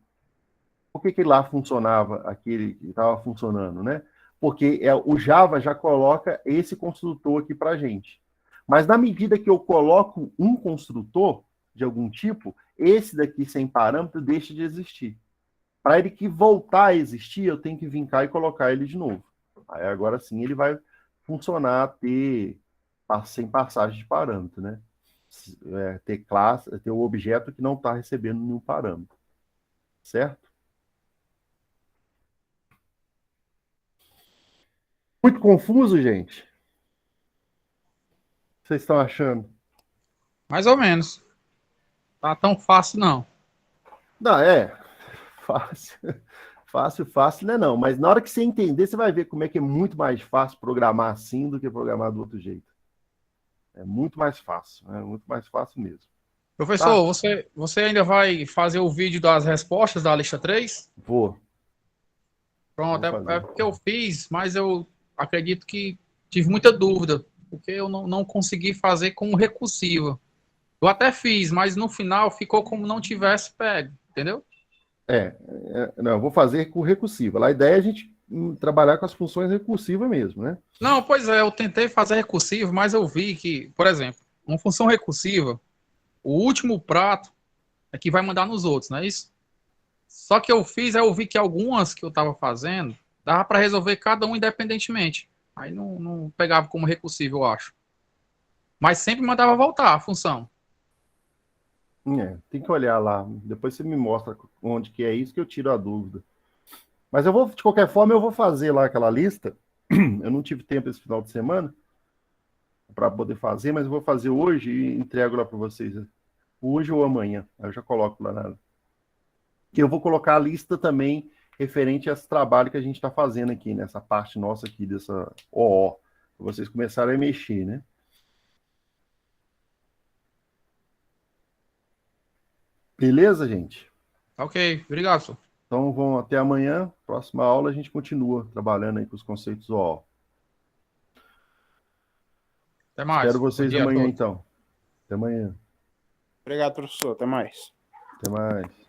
Por que lá funcionava aquele que estava funcionando, né? Porque o Java já coloca esse construtor aqui para a gente. Mas na medida que eu coloco um construtor de algum tipo, esse daqui sem parâmetro deixa de existir. Para ele que voltar a existir, eu tenho que vir cá e colocar ele de novo. Aí agora sim ele vai funcionar sem passagem de parâmetro, né? Ter o objeto que não está recebendo nenhum parâmetro. Certo? Muito confuso, gente? O que vocês estão achando? Mais ou menos. Tá tão fácil, não. Não, fácil. Fácil, né? Não. Mas na hora que você entender, você vai ver como é que é muito mais fácil programar assim do que programar do outro jeito. É muito mais fácil, né? Muito mais fácil mesmo. Professor, tá? Você ainda vai fazer o vídeo das respostas da lista 3? Vou. Pronto, Vou fazer. é porque eu fiz, mas eu acredito que tive muita dúvida, porque eu não consegui fazer como recursiva. Eu até fiz, mas no final ficou como não tivesse pego, entendeu? Não, eu vou fazer com recursiva. Lá a ideia é a gente trabalhar com as funções recursivas mesmo, né? Não, pois é, eu tentei fazer recursivo, mas eu vi que, por exemplo, uma função recursiva, o último prato é que vai mandar nos outros, não é isso? Só que eu fiz, aí eu vi que algumas que eu estava fazendo, dava para resolver cada um independentemente. Aí não pegava como recursivo, eu acho. Mas sempre mandava voltar a função. Tem que olhar lá. Depois você me mostra onde que é isso que eu tiro a dúvida. Mas eu vou, de qualquer forma, eu vou fazer lá aquela lista. Eu não tive tempo esse final de semana para poder fazer, mas eu vou fazer hoje e entrego lá para vocês. Hoje ou amanhã. Aí eu já coloco lá na. Que eu vou colocar a lista também referente a esse trabalho que a gente está fazendo aqui, nessa parte nossa aqui, dessa OO. Pra vocês começarem a mexer, né? Beleza, gente? Ok, obrigado, senhor. Então, vamos até amanhã. Próxima aula a gente continua trabalhando aí com os conceitos OO. Até mais. Espero Bom vocês dia a amanhã, todos. então. Até amanhã. Obrigado, professor. Até mais. Até mais.